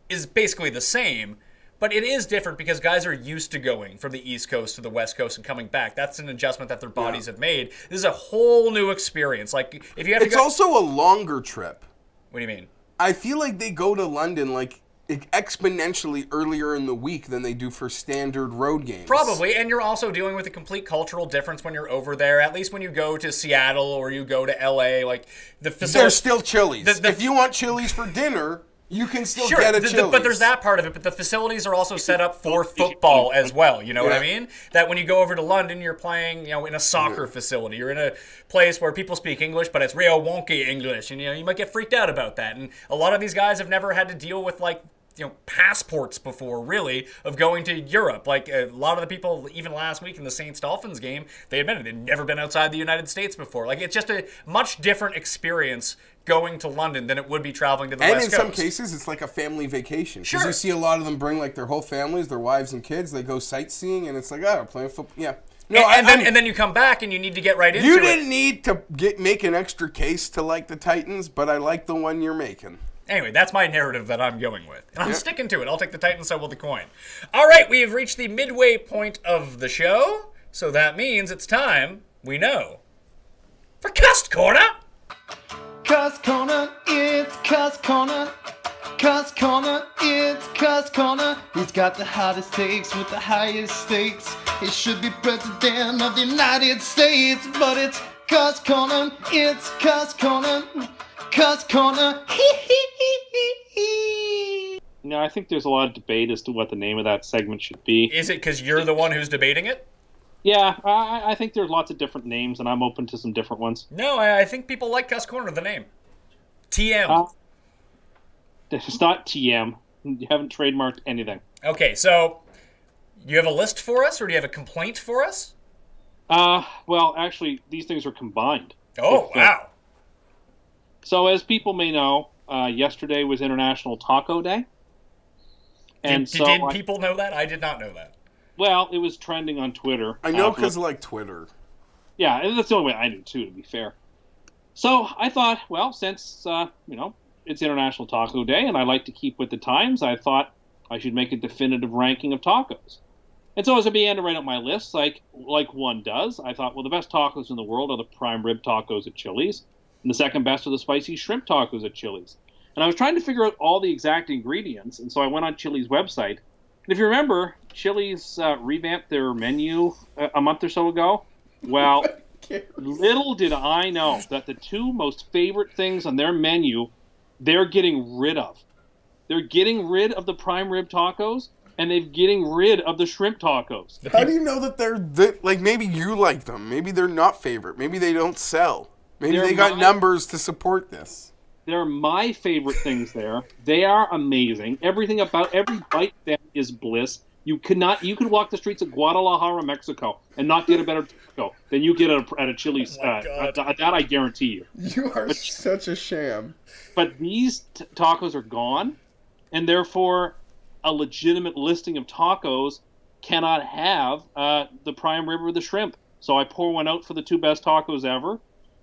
is basically the same. But it is different because guys are used to going from the East Coast to the West Coast and coming back. That's an adjustment that their bodies have made. This is a whole new experience. Like if you have It's also a longer trip. What do you mean? I feel like they go to London like exponentially earlier in the week than they do for standard road games. Probably, and you're also dealing with a complete cultural difference when you're over there. At least when you go to Seattle or you go to LA, like the facility. There's still Chili's. If you want Chili's for dinner, you can still get a Chili's. But there's that part of it. But the facilities are also set up for football as well. You know what I mean? That when you go over to London, you're playing, in a soccer facility. You're in a place where people speak English, but it's real wonky English, and you might get freaked out about that. And a lot of these guys have never had to deal with passports before, really, of going to Europe. Like a lot of the people, even last week in the Saints-Dolphins game, they admitted they'd never been outside the United States before. Like it's just a much different experience going to London than it would be traveling to the West Coast. And in some cases, it's like a family vacation. Because you see a lot of them bring like their whole families, their wives and kids. They go sightseeing, and it's like, we're playing football. Yeah. No, and then you come back and you need to get right into it. You didn't need to make an extra case to like the Titans, but I like the one you're making. Anyway, that's my narrative that I'm going with. And I'm sticking to it. I'll take the Titans, so will the coin. All right, we have reached the midway point of the show. So that means it's time, we know, for Cust Corner. Cust Corner, it's Cust Corner. Cust Corner, it's Cust Corner. He's got the hottest takes with the highest stakes. He should be president of the United States, but it's Cust Corner, it's Cust Corner. Cust Corner. No, I think there's a lot of debate as to what the name of that segment should be. Is it because you're the one who's debating it? Yeah, I think there's lots of different names, and I'm open to some different ones. No, I think people like Cust Corner, the name. TM. It's not TM. You haven't trademarked anything. Okay, so you have a list for us, or do you have a complaint for us? Well, actually, these things are combined. Oh, wow. So, as people may know, yesterday was International Taco Day. And did people know that? I did not know that. Well, it was trending on Twitter. I know because of, Twitter. Yeah, that's the only way I knew, too, to be fair. So I thought, well, since, it's International Taco Day and I like to keep with the times, I thought I should make a definitive ranking of tacos. And so as I began to write out my list, like one does, I thought, well, the best tacos in the world are the prime rib tacos at Chili's, and the second best are the spicy shrimp tacos at Chili's. And I was trying to figure out all the exact ingredients, and so I went on Chili's website. And if you remember, Chili's revamped their menu a month or so ago. Well, little did I know that the two most favorite things on their menu, they're getting rid of. They're getting rid of the prime rib tacos, and they're getting rid of the shrimp tacos. How do you know that they're like? Maybe you like them. Maybe they're not favorite. Maybe they don't sell. Maybe they got numbers to support this. They're my favorite things there. They are amazing. Everything about every bite of them is bliss. You could walk the streets of Guadalajara, Mexico, and not get a better taco than you get at a Chili's. That I guarantee you. You are such a sham. But these tacos are gone, and therefore a legitimate listing of tacos cannot have the prime rib or the shrimp. So I pour one out for the two best tacos ever.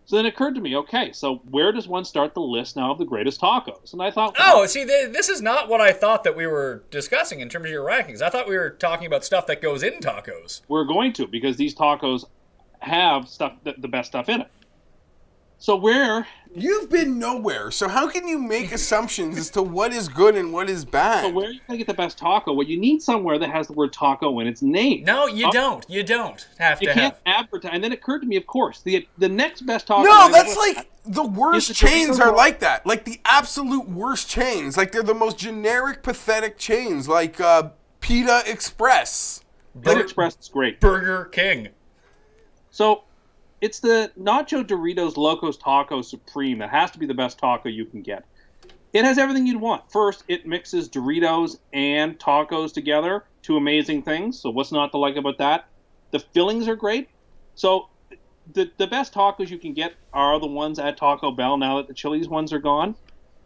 So then it occurred to me, okay, so where does one start the list now of the greatest tacos? And I thought... This is not what I thought that we were discussing in terms of your rankings. I thought we were talking about stuff that goes in tacos. We're going to, because these tacos have the best stuff in it. So where... You've been nowhere, so how can you make assumptions as to what is good and what is bad? So where are you going to get the best taco? Well, you need somewhere that has the word taco in its name. No, you don't. You don't have to have. You can't advertise. And then it occurred to me, of course, the next best taco... No, that's like... The worst chains are like that. Like the absolute worst chains. Like they're the most generic, pathetic chains. Like Pita Express. Pita Express is great. Burger King. So... It's the Nacho Doritos Locos Taco Supreme that has to be the best taco you can get. It has everything you'd want. First, it mixes Doritos and tacos together, two amazing things. So what's not to like about that? The fillings are great. So the best tacos you can get are the ones at Taco Bell now that the Chili's ones are gone.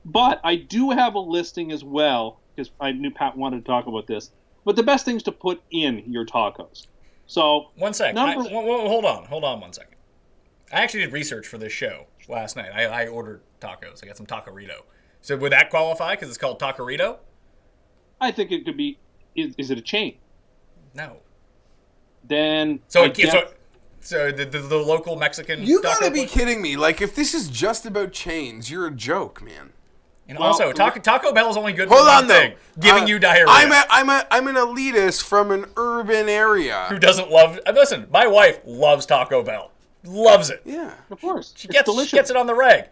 But I do have a listing as well, because I knew Pat wanted to talk about this. But the best things to put in your tacos. So... One sec. Hold on 1 second. I actually did research for this show last night. I ordered tacos. I got some Taquerito. So would that qualify because it's called Taquerito? I think it could be. Is it a chain? No. Then so the local Mexican. You gotta be kidding me! Like if this is just about chains, you're a joke, man. And also, Taco Bell is only good for one thing: giving you diarrhea. I'm an elitist from an urban area who doesn't love. Listen, my wife loves Taco Bell. Loves it. Yeah, of course. She gets it on the reg.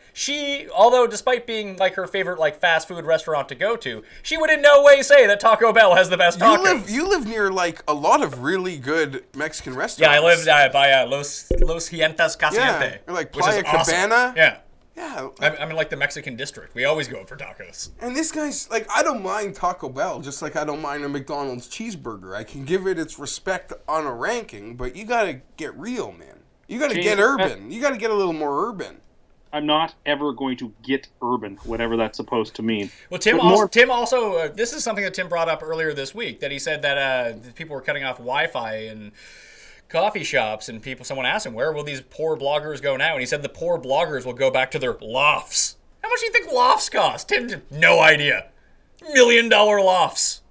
Although despite being like her favorite like fast food restaurant to go to, she would in no way say that Taco Bell has the best tacos. You live near like a lot of really good Mexican restaurants. Yeah, I live by Los Gientes Casiente. Yeah, or like Playa Cabana. Awesome. Yeah. Yeah. I'm in like the Mexican district. We always go for tacos. And this guy's like, I don't mind Taco Bell, just like I don't mind a McDonald's cheeseburger. I can give it its respect on a ranking, but you gotta get real, man. You got to get urban. You got to get a little more urban. I'm not ever going to get urban, whatever that's supposed to mean. Well, Tim also this is something that Tim brought up earlier this week, that he said that people were cutting off Wi-Fi in coffee shops, and someone asked him, where will these poor bloggers go now? And he said the poor bloggers will go back to their lofts. How much do you think lofts cost? Tim, no idea. $1 million lofts.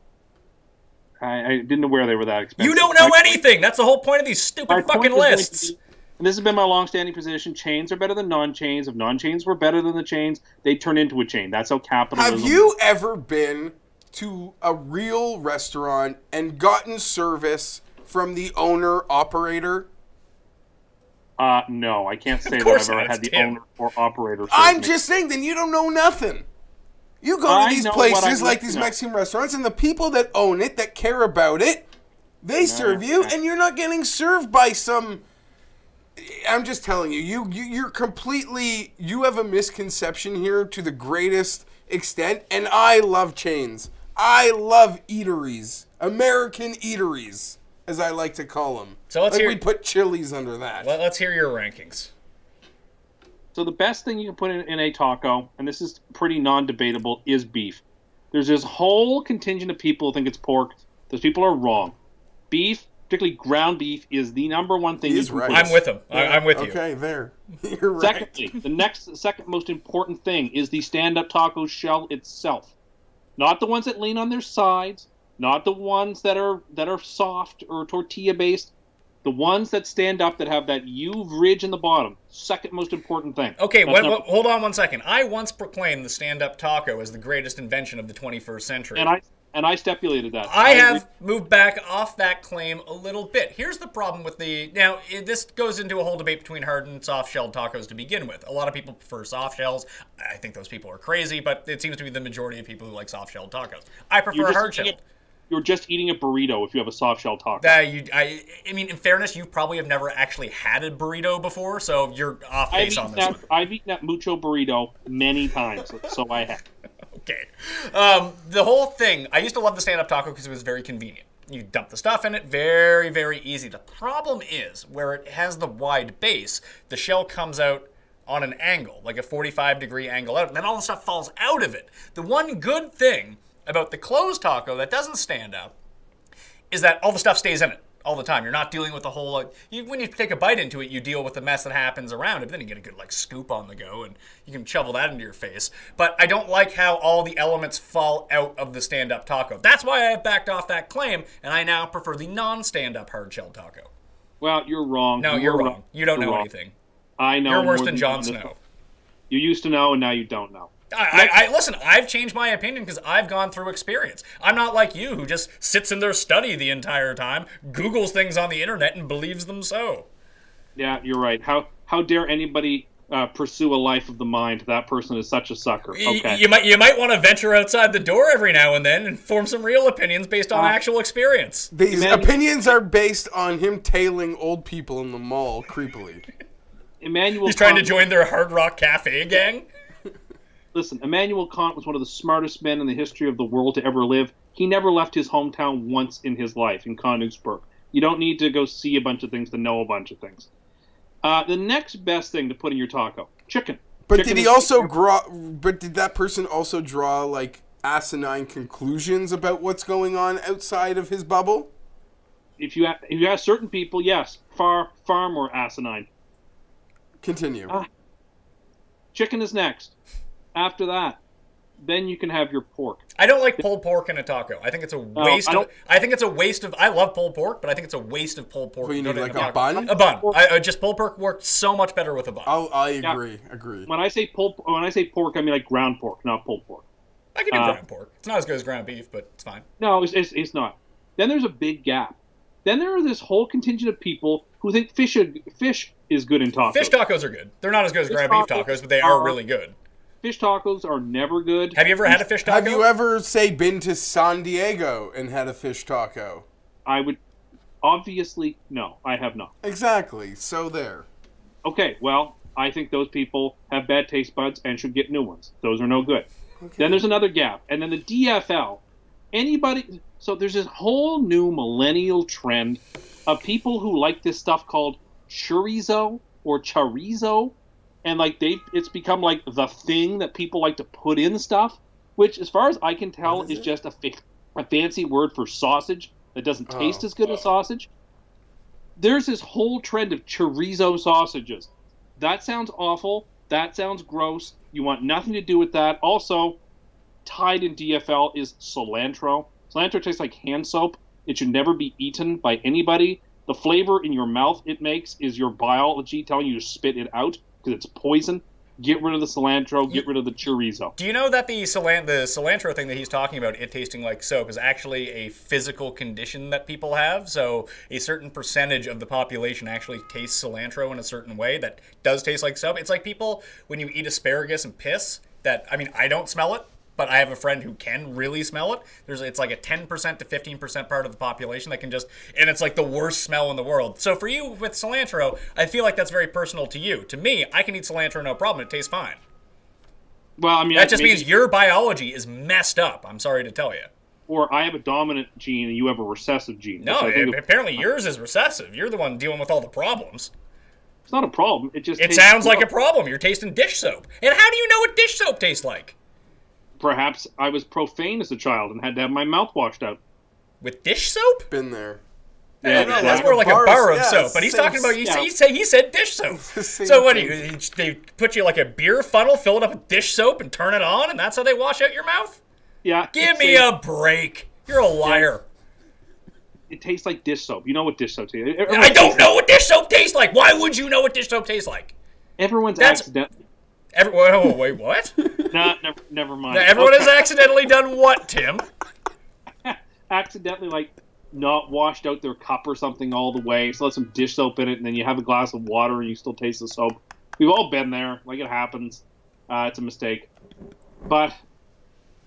I didn't know where they were that expensive. You don't know anything. That's the whole point of these stupid fucking lists. And this has been my long-standing position. Chains are better than non-chains. If non-chains were better than the chains, they'd turn into a chain. That's how capitalism... Have you ever been to a real restaurant and gotten service from the owner-operator? No. I can't say that I've ever had the owner or operator. I'm just saying, then you don't know nothing. You go to these places like these Mexican restaurants, and the people that own it, that care about it, they serve you, and you're not getting served by some... I'm just telling you, you're completely, you have a misconception here to the greatest extent, and I love chains. I love eateries. American eateries, as I like to call them. So let's we put Chili's under that. Let's hear your rankings. So the best thing you can put in a taco, and this is pretty non-debatable, is beef. There's this whole contingent of people who think it's pork. Those people are wrong. Beef particularly ground beef, is the number one thing. He's right. I'm with him. I'm with you. Okay, there. You're right. Secondly, the second most important thing is the stand-up taco shell itself. Not the ones that lean on their sides, not the ones that are soft or tortilla-based. The ones that stand up that have that U ridge in the bottom. Second most important thing. Okay, hold on one second. I once proclaimed the stand-up taco as the greatest invention of the 21st century. And I stipulated that. I have moved back off that claim a little bit. Here's the problem with now, this goes into a whole debate between hard and soft-shelled tacos to begin with. A lot of people prefer soft shells. I think those people are crazy, but it seems to be the majority of people who like soft-shelled tacos. I prefer hard-shelled. You're just eating a burrito if you have a soft shell taco. I mean, in fairness, you probably have never actually had a burrito before, so you're off base on this one. I've eaten that mucho burrito many times, so I have. Okay. The whole thing, I used to love the stand-up taco because it was very convenient. You dump the stuff in it, very, very easy. The problem is, where it has the wide base, the shell comes out on an angle, like a 45-degree angle out, and then all the stuff falls out of it. The one good thing about the closed taco that doesn't stand up is that all the stuff stays in it all the time. You're not dealing with the whole, when you take a bite into it, you deal with the mess that happens around it, but then you get a good scoop on the go and you can shovel that into your face. But I don't like how all the elements fall out of the stand-up taco. That's why I have backed off that claim, and I now prefer the non-stand-up hard-shelled taco. Well, you're wrong. No, you're wrong. You don't know anything. I know. You're worse than Jon Snow. You used to know, and now you don't know. Listen, I've changed my opinion because I've gone through experience. I'm not like you who just sits in their study the entire time, Googles things on the internet, and believes them so. Yeah, you're right. How dare anybody pursue a life of the mind? That person is such a sucker. Okay. You might want to venture outside the door every now and then and form some real opinions based on actual experience. These opinions are based on him tailing old people in the mall creepily. He's trying to join their Hard Rock Cafe gang? Listen, Immanuel Kant was one of the smartest men in the history of the world to ever live. He never left his hometown once in his life, in Königsberg. You don't need to go see a bunch of things to know a bunch of things. The next best thing to put in your taco, chicken. But did that person also draw, asinine conclusions about what's going on outside of his bubble? If you ask certain people, yes, far more asinine. Continue. Chicken is next. After that, then you can have your pork. I don't like pulled pork in a taco. I think it's a waste of. I love pulled pork, but I think it's a waste of pulled pork. So you need a bun? A bun. Just pulled pork works so much better with a bun. I agree. Agree. When I say pork, I mean ground pork, not pulled pork. I can do ground pork. It's not as good as ground beef, but it's fine. No, it's not. Then there's a big gap. Then there are this whole contingent of people who think fish is good in tacos. Fish tacos are good. They're not as good as ground beef tacos, but they are really good. Fish tacos are never good. Have you ever had a fish taco? Have you ever, been to San Diego and had a fish taco? I would, obviously, no, I have not. Exactly, so there. Okay, well, I think those people have bad taste buds and should get new ones. Those are no good. Okay. Then there's another gap. And then the DFL. So there's this whole new millennial trend of people who like this stuff called chorizo or chorizo. And it's become the thing that people like to put in stuff, which, as far as I can tell, is just a fancy word for sausage that doesn't taste as good as sausage. There's this whole trend of chorizo sausages. That sounds awful. That sounds gross. You want nothing to do with that. Also, tied in DFL is cilantro. Cilantro tastes like hand soap. It should never be eaten by anybody. The flavor in your mouth it makes is your biology telling you to spit it out. It's poison. Get rid of the cilantro. Get rid of the chorizo. Do you know that the cilantro thing that he's talking about, it tasting like soap, is actually a physical condition that people have? So a certain percentage of the population actually tastes cilantro in a certain way that does taste like soap. It's like people, when you eat asparagus and piss, I don't smell it, but I have a friend who can really smell it. It's like a 10% to 15% part of the population that can and it's like the worst smell in the world. So for you with cilantro, I feel like that's very personal to you. To me, I can eat cilantro no problem. It tastes fine. Well, I mean, that just means your biology is messed up. I'm sorry to tell you. Or I have a dominant gene and you have a recessive gene. No, apparently yours is recessive. You're the one dealing with all the problems. It's not a problem. It sounds like a problem. You're tasting dish soap. And how do you know what dish soap tastes like? Perhaps I was profane as a child and had to have my mouth washed out. With dish soap? Been there. Yeah, no, that's more like a bar of soap. But he's talking about, he said dish soap. So what do you, they put you like a beer funnel, fill it up with dish soap, and turn it on, and that's how they wash out your mouth? Yeah. Give me a break. You're a liar. It tastes like dish soap. You know what dish soap tastes like. I don't know what dish soap tastes like. Why would you know what dish soap tastes like? Everyone's accidentally. Wait, what? Nah, never mind. Now, everyone has accidentally done what, Tim? Accidentally, like, not washed out their cup or something all the way, so let some dish soap in it, and then you have a glass of water and you still taste the soap. We've all been there. Like, it happens. It's a mistake. But,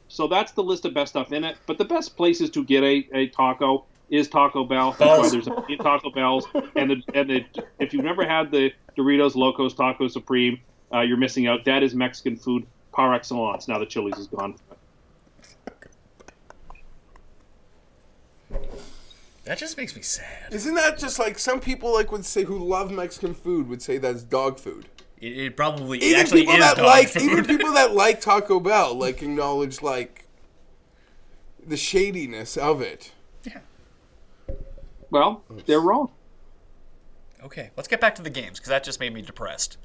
so that's the list of best stuff in it. But the best places to get a taco is Taco Bell. That's why there's a few Taco Bells. And if you've never had the Doritos Locos Taco Supreme, you're missing out. That is Mexican food par excellence. Now the Chili's is gone. That just makes me sad. Isn't that just like some people would say who love Mexican food would say that's dog food? It probably even actually people is that dog food. Even people that like Taco Bell acknowledge the shadiness of it. Yeah. Well, they're wrong. Okay, let's get back to the games, because that just made me depressed.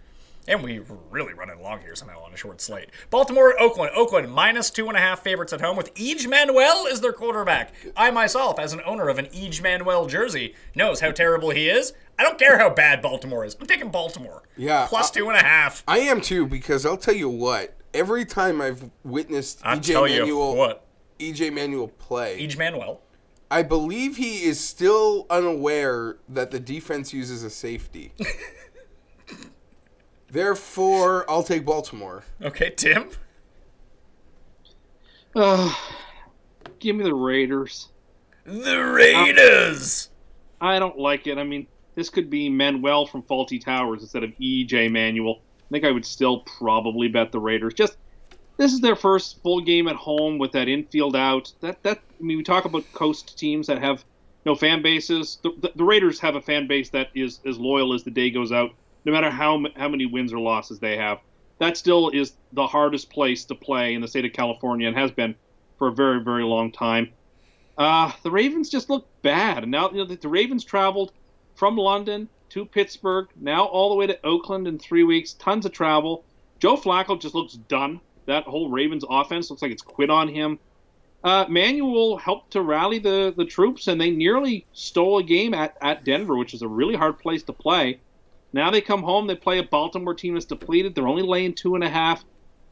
And we were really running along here somehow on a short slate. Baltimore at Oakland. Oakland minus 2.5 favorites at home with Ige Manuel as their quarterback. I myself, as an owner of an Ige Manuel jersey, knows how terrible he is. I don't care how bad Baltimore is. I'm taking Baltimore. Yeah. Plus 2.5. I am too, because I'll tell you what. Every time I've witnessed EJ Manuel play. Ige Manuel. I believe he is still unaware that the defense uses a safety. Therefore, I'll take Baltimore. Okay, Tim? Give me the Raiders. The Raiders! I don't like it. I mean, this could be Manuel from Faulty Towers instead of E.J. Manuel. I think I would still probably bet the Raiders. This is their first full game at home with that infield out. We talk about coast teams that have no fan bases. The Raiders have a fan base that is as loyal as the day goes out, no matter how many wins or losses they have. That still is the hardest place to play in the state of California and has been for a very, very long time. The Ravens just look bad. And now the Ravens traveled from London to Pittsburgh, now all the way to Oakland in 3 weeks. Tons of travel. Joe Flacco just looks done. That whole Ravens offense looks like it's quit on him. Manuel helped to rally the troops, and they nearly stole a game at Denver, which is a really hard place to play. Now they come home, they play a Baltimore team that's depleted. They're only laying 2.5.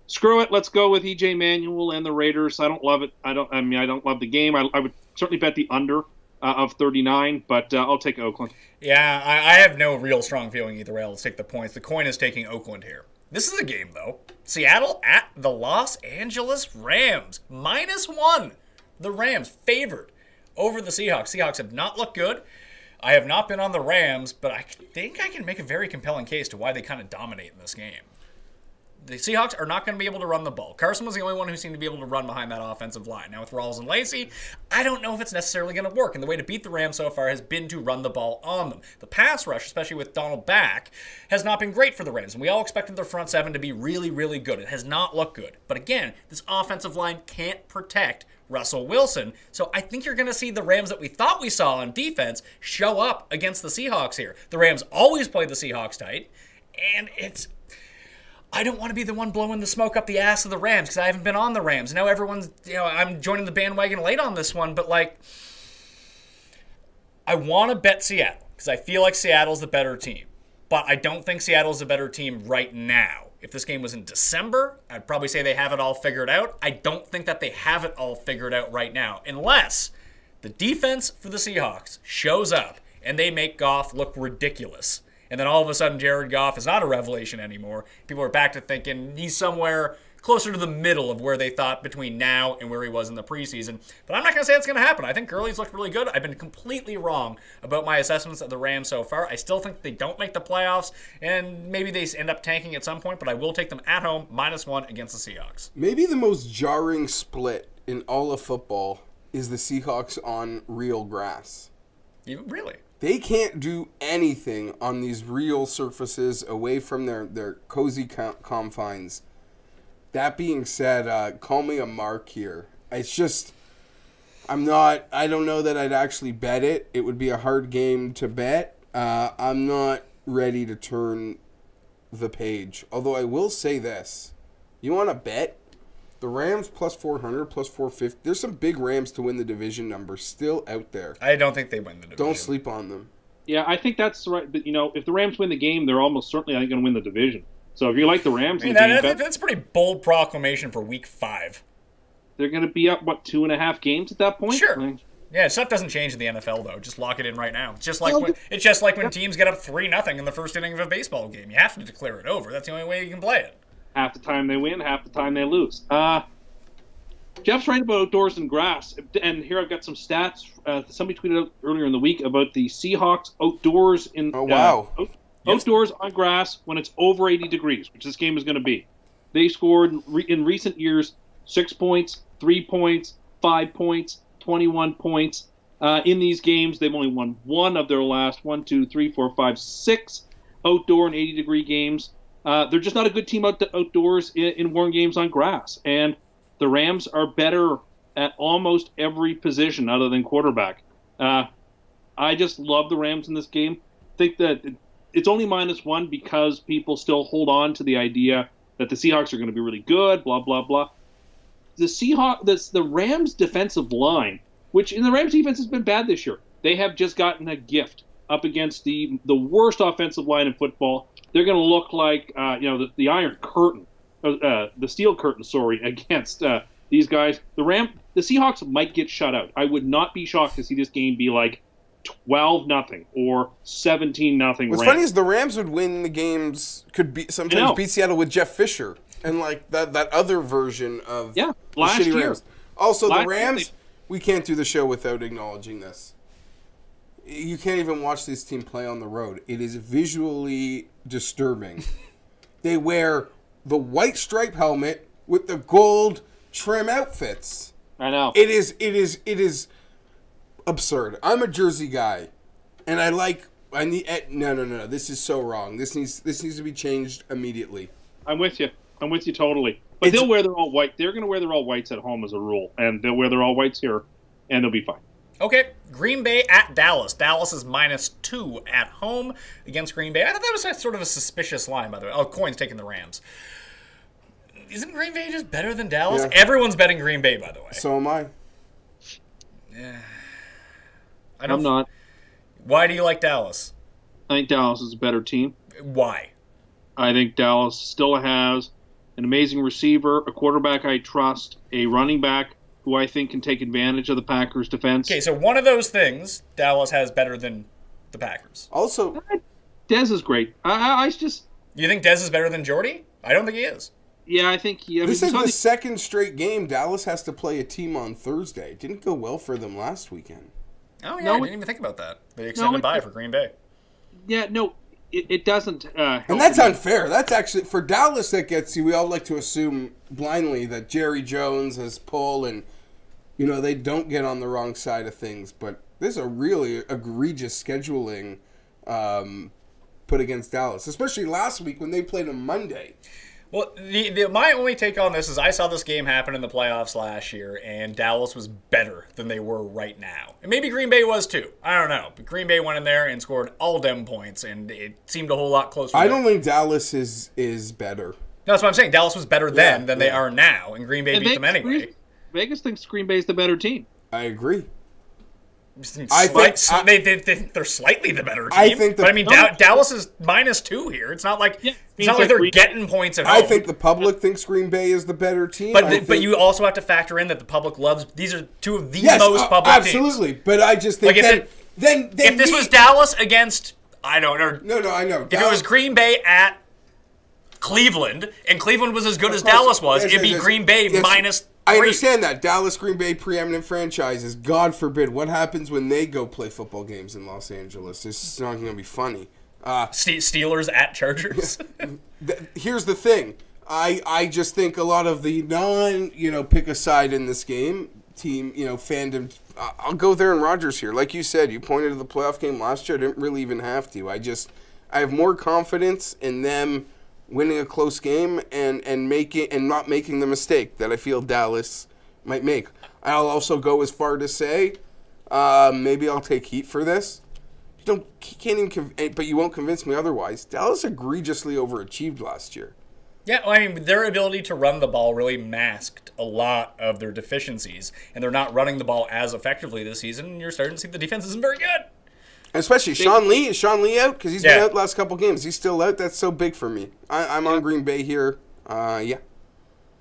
Screw it, let's go with E.J. Manuel and the Raiders. I don't love it. I don't love the game. I would certainly bet the under of 39, but I'll take Oakland. Yeah, I have no real strong feeling either way. Let's take the points. The coin is taking Oakland here. This is a game, though. Seattle at the Los Angeles Rams. -1. The Rams favored over the Seahawks. Seahawks have not looked good. I have not been on the Rams, but I think I can make a very compelling case to why they kind of dominate in this game. The Seahawks are not going to be able to run the ball. Carson was the only one who seemed to be able to run behind that offensive line. Now with Rawls and Lacey, I don't know if it's necessarily going to work. And the way to beat the Rams so far has been to run the ball on them. The pass rush, especially with Donald back, has not been great for the Rams. And we all expected their front seven to be really, really good. It has not looked good. But again, this offensive line can't protect Russell Wilson. So I think you're going to see the Rams that we thought we saw on defense show up against the Seahawks here. The Rams always play the Seahawks tight. And I don't want to be the one blowing the smoke up the ass of the Rams because I haven't been on the Rams. Now everyone's, I'm joining the bandwagon late on this one, but I want to bet Seattle because I feel like Seattle's the better team. But I don't think Seattle's a better team right now. If this game was in December, I'd probably say they have it all figured out. I don't think that they have it all figured out right now, unless the defense for the Seahawks shows up and they make Goff look ridiculous. And then all of a sudden, Jared Goff is not a revelation anymore. People are back to thinking he's somewhere closer to the middle of where they thought between now and where he was in the preseason. But I'm not going to say it's going to happen. I think Gurley's looked really good. I've been completely wrong about my assessments of the Rams so far. I still think they don't make the playoffs, and maybe they end up tanking at some point, but I will take them at home, -1 against the Seahawks. Maybe the most jarring split in all of football is the Seahawks on real grass. Really? They can't do anything on these real surfaces away from their cozy confines. That being said, call me a mark here. It's just I don't know that I'd actually bet it. It would be a hard game to bet. I'm not ready to turn the page. Although I will say this. You want to bet? The Rams plus 400, plus 450. There's some big Rams to win the division numbers still out there. I don't think they win the division. Don't sleep on them. Yeah, I think that's right. But, if the Rams win the game, they're almost certainly going to win the division. So if you like the Rams, that's a pretty bold proclamation for Week 5. They're going to be up, 2.5 games at that point? Sure. Yeah, stuff doesn't change in the NFL, though. Just lock it in right now. It's just like when teams get up 3-0 in the first inning of a baseball game. You have to declare it over. That's the only way you can play it. Half the time they win, half the time they lose. Jeff's right about outdoors and grass. And here I've got some stats. Somebody tweeted out earlier in the week about the Seahawks outdoors outdoors on grass when it's over 80 degrees, which this game is going to be. They scored in recent years 6 points, 3 points, 5 points, 21 points. In these games, they've only won one of their last 6 outdoor and 80-degree games. They're just not a good team outdoors in warm games on grass. And the Rams are better at almost every position other than quarterback. I just love the Rams in this game. Think that it's only -1 because people still hold on to the idea that the Seahawks are going to be really good, blah, blah, blah. The Rams defensive line, which in the Rams defense has been bad this year, they have just gotten a gift up against the worst offensive line in football. They're going to look like the Iron Curtain, the Steel Curtain, against these guys. The Seahawks might get shut out. I would not be shocked to see this game be like 12-0 or 17-0. What's funny is the Rams would win the games, sometimes beat Seattle with Jeff Fisher and like that other version of last shitty year. Rams. Also, the Rams, we can't do the show without acknowledging this. You can't even watch this team play on the road. It is visually disturbing. They wear the white stripe helmet with the gold trim outfits. I know. It is absurd. I'm a Jersey guy, and no. This is so wrong. This needs to be changed immediately. I'm with you totally. But they'll wear their all white. They're going to wear their all whites at home as a rule, and they'll wear their all whites here, and they'll be fine. Okay, Green Bay at Dallas. Dallas is -2 at home against Green Bay. I thought that was sort of a suspicious line, by the way. Oh, Coin's taking the Rams. Isn't Green Bay just better than Dallas? Yeah. Everyone's betting Green Bay, by the way. So am I. Yeah. I'm not. Why do you like Dallas? I think Dallas is a better team. Why? I think Dallas still has an amazing receiver, a quarterback I trust, a running back who I think can take advantage of the Packers' defense. Okay, so one of those things Dallas has better than the Packers. Also, Dez is great. I just... You think Dez is better than Jordy? I don't think he is. Yeah, I think he... This is the second straight game Dallas has to play a team on Thursday. It didn't go well for them last weekend. Oh, yeah, I didn't even think about that. They extended bye for Green Bay. Yeah, no, it doesn't... and that's unfair. That's actually... For Dallas, that gets you... We all like to assume blindly that Jerry Jones has pull and, they don't get on the wrong side of things. But this is a really egregious scheduling put against Dallas, especially last week when they played on Monday. Well, my only take on this is I saw this game happen in the playoffs last year, and Dallas was better than they were right now. And maybe Green Bay was too. I don't know. But Green Bay went in there and scored all them points, and it seemed a whole lot closer. I don't think Dallas is better. No, that's what I'm saying. Dallas was better then than they are now, and Green Bay beat them anyway. Vegas thinks Green Bay's the better team. I agree. They're slightly the better team. Dallas is -2 here. It's not like they're getting points at home. I think the public thinks Green Bay is the better team. But you also have to factor in that the public loves. These are two of the most public teams. Absolutely. But I just think if this was Dallas against I know. No, I know. If it was Green Bay at Cleveland and Cleveland was as good as Dallas was, it'd be Green Bay -3. I understand that. Dallas, Green Bay, preeminent franchises. God forbid. What happens when they go play football games in Los Angeles? It's not going to be funny. Steelers at Chargers. Here's the thing. I just think a lot of the pick a side in this game team, fandom. I'll go there in Rodgers here. Like you said, you pointed to the playoff game last year. I didn't really even have to. I have more confidence in them winning a close game and not making the mistake that I feel Dallas might make. I'll also go as far to say, maybe I'll take heat for this. But you won't convince me otherwise. Dallas egregiously overachieved last year. Yeah, well, I mean, their ability to run the ball really masked a lot of their deficiencies, and they're not running the ball as effectively this season, and you're starting to see the defense isn't very good. And especially Sean Lee. Is Sean Lee out? Because he's been out the last couple games. He's still out. That's so big for me. I'm on Green Bay here. Yeah.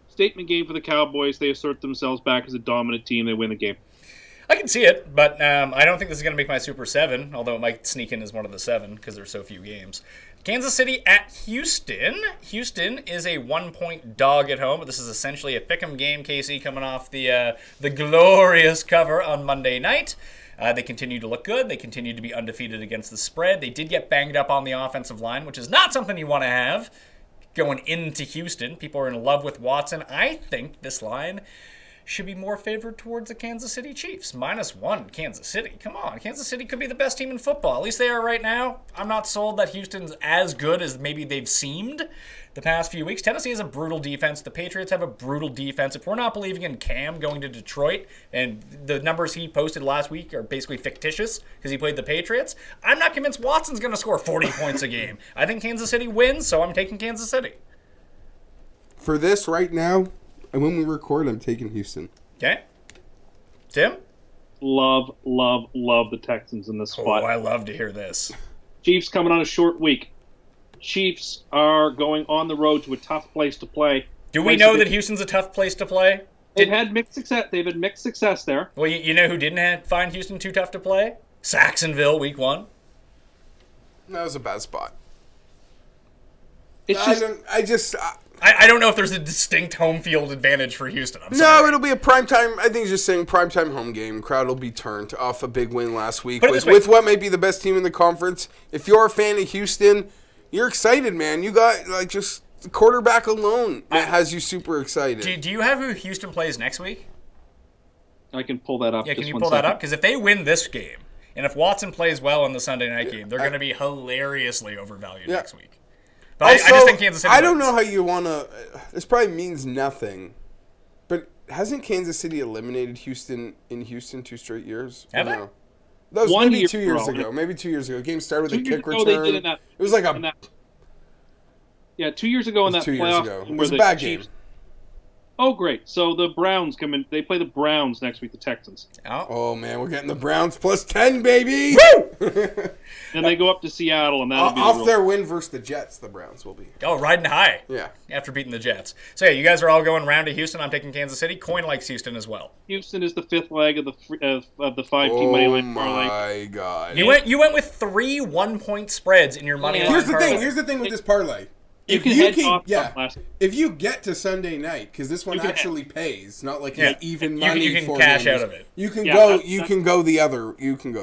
Statement game for the Cowboys. They assert themselves back as a dominant team. They win the game. I can see it, but I don't think this is going to make my Super 7, although it might sneak in as one of the 7 because there's so few games. Kansas City at Houston. Houston is a 1-point dog at home, but this is essentially a pick'em game. KC coming off the glorious cover on Monday night. They continue to look good. They continue to be undefeated against the spread. They did get banged up on the offensive line, which is not something you want to have going into Houston. People are in love with Watson. I think this line should be more favored towards the Kansas City Chiefs. -1 Kansas City. Come on. Kansas City could be the best team in football. At least they are right now. I'm not sold that Houston's as good as maybe they've seemed the past few weeks. Tennessee has a brutal defense. The Patriots have a brutal defense. If we're not believing in Cam going to Detroit, and the numbers he posted last week are basically fictitious because he played the Patriots, I'm not convinced Watson's going to score 40 points a game. I think Kansas City wins, so I'm taking Kansas City. For this right now, and when we record, I'm taking Houston. Okay. Tim? Love the Texans in this spot. Oh, I love to hear this. Chiefs coming on a short week. Chiefs are going on the road to a tough place to play. Do we know that Houston's a tough place to play? They've had mixed success. They've had mixed success there. Well, you know who didn't find Houston too tough to play? Saxonville, week 1. That was a bad spot. I don't know if there's a distinct home field advantage for Houston. No, it'll be a primetime. I think he's just saying primetime home game. Crowd will be turned off a big win last week with what may be the best team in the conference. If you're a fan of Houston, you're excited, man. You got just the quarterback alone that has you super excited. Do you have who Houston plays next week? I can pull that up. Yeah, can you pull that up? Because if they win this game, and if Watson plays well in the Sunday night game, they're going to be hilariously overvalued next week. But also, I just think Kansas City I don't know how you want to... This probably means nothing. But hasn't Kansas City eliminated Houston in Houston 2 straight years? Have they? No? That was maybe 2 years ago. Maybe 2 years ago. The game started with a kick return. It was like a... Yeah, 2 years ago in that playoff. It was a bad game. Oh, great. So the Browns come in. They play the Browns next week, the Texans. Oh, man. We're getting the Browns +10, baby. Woo! Then they go up to Seattle, and that'll be off their win versus the Jets, the Browns will be. Oh, riding high. Yeah. After beating the Jets. So, yeah, you guys are all going round to Houston. I'm taking Kansas City. Coin likes Houston as well. Houston is the 5th leg of the 5-team money line parlay. Oh, my God. You went with 3 1-point spreads in your money line parlay. Here's the thing with this parlay. If you get to Sunday night, because this one actually pays, not like an even money. You can cash out of it. You can go the other.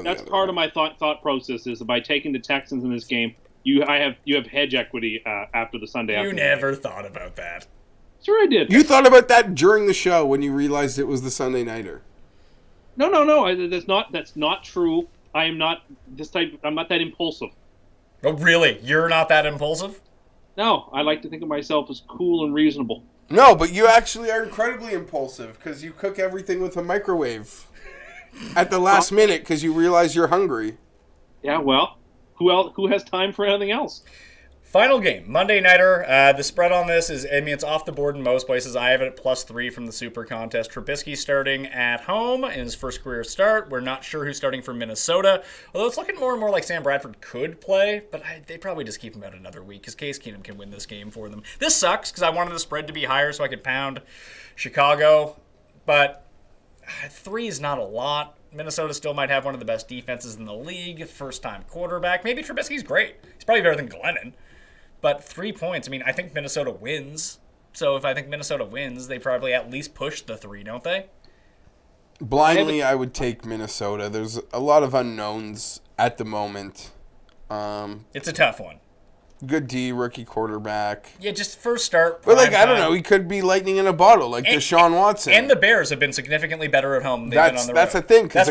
That's part of my thought process is by taking the Texans in this game, you have hedge equity after the Sunday. You never thought about that. Sure, I did. You thought about that during the show when you realized it was the Sunday nighter. No. That's not true. I am not this type. I'm not that impulsive. Oh, really? You're not that impulsive? No, I like to think of myself as cool and reasonable. No, but you actually are incredibly impulsive because you cook everything with a microwave at the last minute because you realize you're hungry. Yeah, well, who has time for anything else? Final game, Monday Nighter. The spread on this is, it's off the board in most places. I have it at +3 from the Super Contest. Trubisky starting at home in his first career start. We're not sure who's starting for Minnesota, although it's looking more and more like Sam Bradford could play, but they probably just keep him out another week because Case Keenum can win this game for them. This sucks because I wanted the spread to be higher so I could pound Chicago, but 3 is not a lot. Minnesota still might have one of the best defenses in the league. First-time quarterback. Maybe Trubisky's great. He's probably better than Glennon. But 3 points, I think Minnesota wins. So if I think Minnesota wins, they probably at least push the 3, don't they? Blindly, I would take Minnesota. There's a lot of unknowns at the moment. It's a tough one. Good D, rookie quarterback. Yeah, just first start. But, I don't know. He could be lightning in a bottle, like Deshaun Watson. And the Bears have been significantly better at home than they've been on the road. That's the thing. Because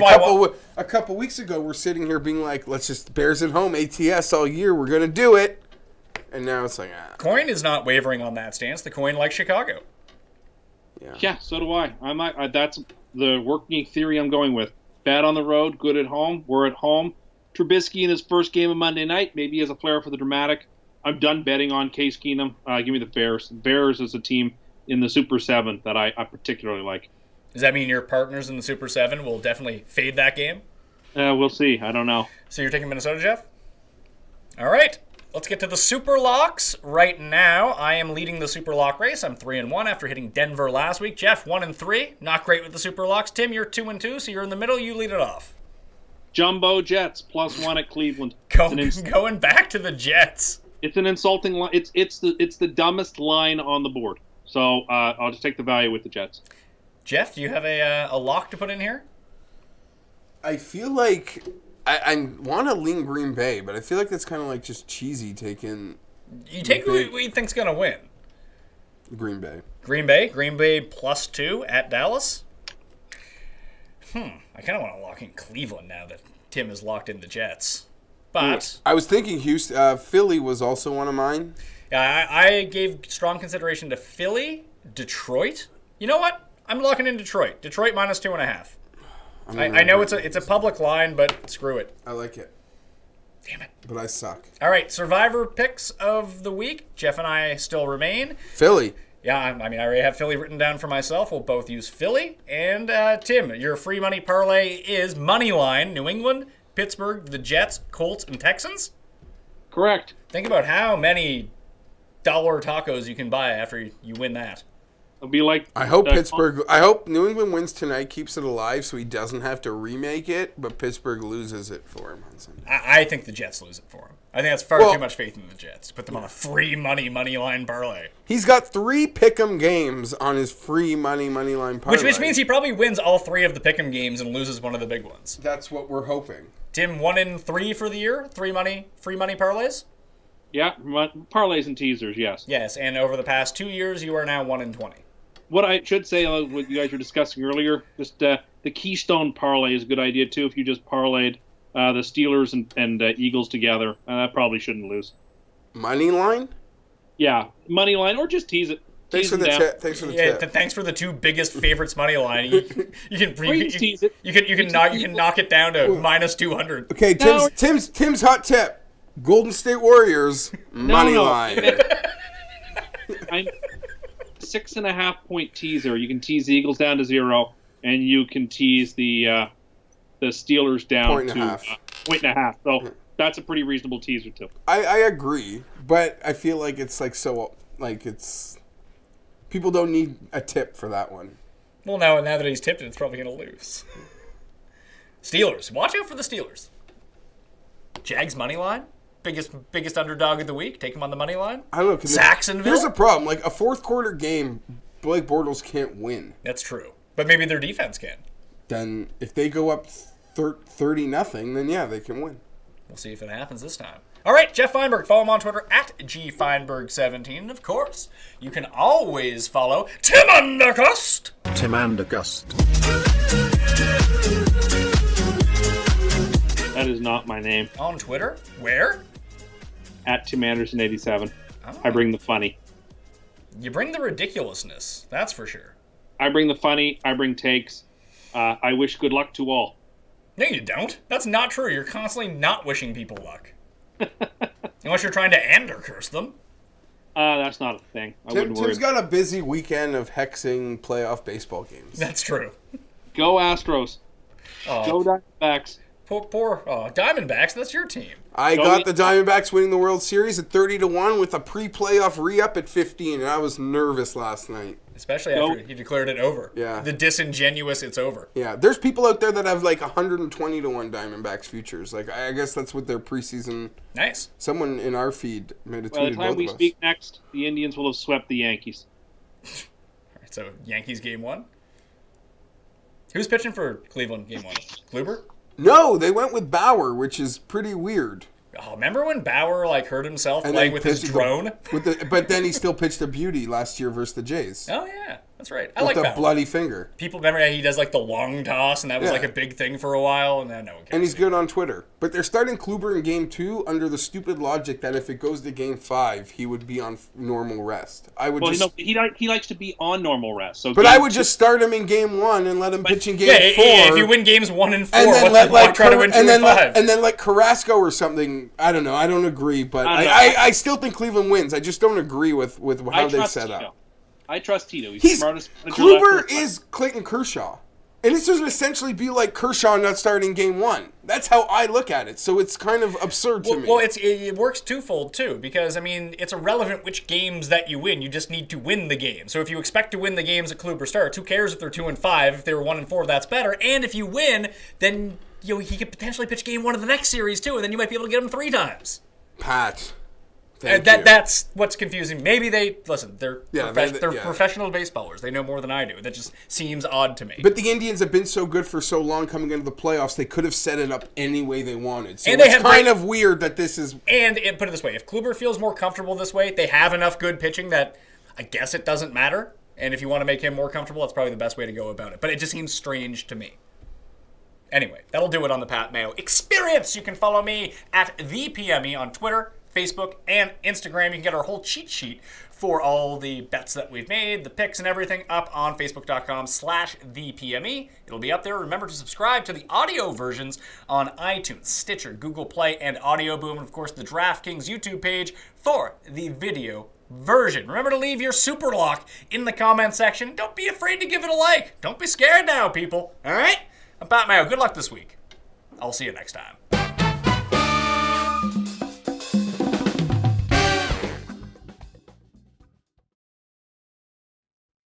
a couple weeks ago, we're sitting here being like, let's just Bears at home, ATS all year. We're going to do it. And now it's like, Coin is not wavering on that stance. The coin likes Chicago. Yeah, so do I. That's the working theory I'm going with. Bad on the road, good at home. We're at home. Trubisky in his first game of Monday night, maybe he has a flair for the dramatic. I'm done betting on Case Keenum. Give me the Bears. Bears is a team in the Super 7 that I particularly like. Does that mean your partners in the Super 7 will definitely fade that game? We'll see. I don't know. So you're taking Minnesota, Geoff? All right. Let's get to the Super Locks right now. I am leading the Super Lock race. I'm 3-1 after hitting Denver last week. Geoff, 1-3. Not great with the Super Locks. Tim, you're 2-2, so you're in the middle. You lead it off. Jumbo Jets +1 at Cleveland. Going back to the Jets. It's an insulting line. It's the dumbest line on the board. So I'll just take the value with the Jets. Geoff, do you have a lock to put in here? I feel like I want to lean Green Bay, but I feel like that's kind of like just cheesy taking. You take who you think's gonna win. Green Bay. Green Bay +2 at Dallas. I kind of want to lock in Cleveland now that Tim has locked in the Jets. But I was thinking Houston. Philly was also one of mine. Yeah, I gave strong consideration to Philly, Detroit. You know what? I'm locking in Detroit. Detroit -2.5. I know it's a public line, but screw it. I like it. Damn it. But I suck. All right, Survivor picks of the week. Geoff and I still remain. Philly. Yeah, I mean, I already have Philly written down for myself. We'll both use Philly. And Tim, your free money parlay is Moneyline, New England, Pittsburgh, the Jets, Colts, and Texans? Correct. Think about how many dollar tacos you can buy after you win that. It'll be like I hope Pittsburgh. I hope New England wins tonight, keeps it alive, so he doesn't have to remake it. But Pittsburgh loses it for him on Sunday. I think the Jets lose it for him. I think that's far too much faith in the Jets. Put them on a free money line parlay. He's got 3 pick'em games on his free money line parlay. Which means he probably wins all 3 of the pick'em games and loses one of the big ones. That's what we're hoping. Tim, 1-3 for the year. Free money parlays. Yeah, parlays and teasers. Yes. Yes, and over the past 2 years, you are now 1-20. What I should say, what you guys were discussing earlier, just the Keystone parlay is a good idea too. If you just parlayed the Steelers and Eagles together, that probably shouldn't lose. Money line? Yeah, money line, or just tease it. Thanks for the tip. Thanks for the 2 biggest favorites money line. You can tease it. You can knock it down to -200. Okay, Tim's hot tip: Golden State Warriors money line. 6.5 point teaser. You can tease the Eagles down to 0, and you can tease the Steelers down to 1.5. So that's a pretty reasonable teaser too. I agree, but I feel like it's it's people don't need a tip for that one. Well, now that he's tipped it, it's probably going to lose. Steelers. Watch out for the Steelers. Jags money line. Biggest underdog of the week. Take him on the money line. I don't know. Saxonville. Here's the problem. Like a fourth quarter game, Blake Bortles can't win. That's true. But maybe their defense can. Then if they go up 30-0, then yeah, they can win. We'll see if it happens this time. All right, Geoff Fienberg. Follow him on Twitter at GFienberg17. And of course, you can always follow Tim and Cust. Tim and Cust. That is not my name. On Twitter? Where? At Tim Anderson 87. Oh. I bring the funny. You bring the ridiculousness, that's for sure. I bring the funny. I bring takes. I wish good luck to all. No, you don't. That's not true. You're constantly not wishing people luck. Unless you're trying to curse them. That's not a thing. Tim's got a busy weekend of hexing playoff baseball games. That's true. Go Astros. Go Diamondbacks. Poor Diamondbacks, that's your team. I got the Diamondbacks winning the World Series at 30-1 with a pre-playoff re-up at 15, and I was nervous last night. Especially after he declared it over. Yeah. The disingenuous, it's over. Yeah, there's people out there that have like 120-1 Diamondbacks futures. Like, I guess that's what their preseason... Nice. Someone in our feed made a tweet. By the time we speak next, the Indians will have swept the Yankees. All right, so Yankees game 1? Who's pitching for Cleveland game 1? Kluber? No, they went with Bauer, which is pretty weird. Oh, remember when Bauer hurt himself playing with his drone? But then he still pitched a beauty last year versus the Jays. Oh yeah. That's right. I like with that. a bloody finger. People remember he does like the long toss, and that was like a big thing for a while, and then no one cares. And he's good on Twitter. But they're starting Kluber in Game 2 under the stupid logic that if it goes to Game 5, he would be on normal rest. I would he likes to be on normal rest. So but I would just start him in Game 1 and let him pitch in Game 4. Yeah, if you win Games 1 and 4, and then try to win 2 and 5? And then like Carrasco or something. I don't know. I don't agree, but I still think Cleveland wins. I just don't agree with how they set up. I trust Tito. He's the smartest. Kluber is Clayton Kershaw. And this would essentially be like Kershaw not starting Game 1. That's how I look at it. So it's kind of absurd to me. Well, it works twofold, too, because, I mean, it's irrelevant which games that you win. You just need to win the game. So if you expect to win the games that Kluber starts, who cares if they're 2 and 5? If they were 1 and 4, that's better. And if you win, then he could potentially pitch Game 1 of the next series, too, and then you might be able to get him 3 times. Pat. That's what's confusing. Maybe they're they're professional baseballers. They know more than I do. That just seems odd to me. But the Indians have been so good for so long coming into the playoffs, they could have set it up any way they wanted. So it's kind of weird that this is... And put it this way, if Kluber feels more comfortable this way, they have enough good pitching that I guess it doesn't matter. And if you want to make him more comfortable, that's probably the best way to go about it. But it just seems strange to me. Anyway, that'll do it on the Pat Mayo Experience. You can follow me at ThePME on Twitter, Facebook, and Instagram. You can get our whole cheat sheet for all the bets that we've made, the picks and everything up on Facebook.com/ThePME. It'll be up there. Remember to subscribe to the audio versions on iTunes, Stitcher, Google Play, and Audio Boom. And, of course, the DraftKings YouTube page for the video version. Remember to leave your SUPERLOCK in the comment section. Don't be afraid to give it a like. Don't be scared now, people. All right? I'm Pat Mayo. Good luck this week. I'll see you next time.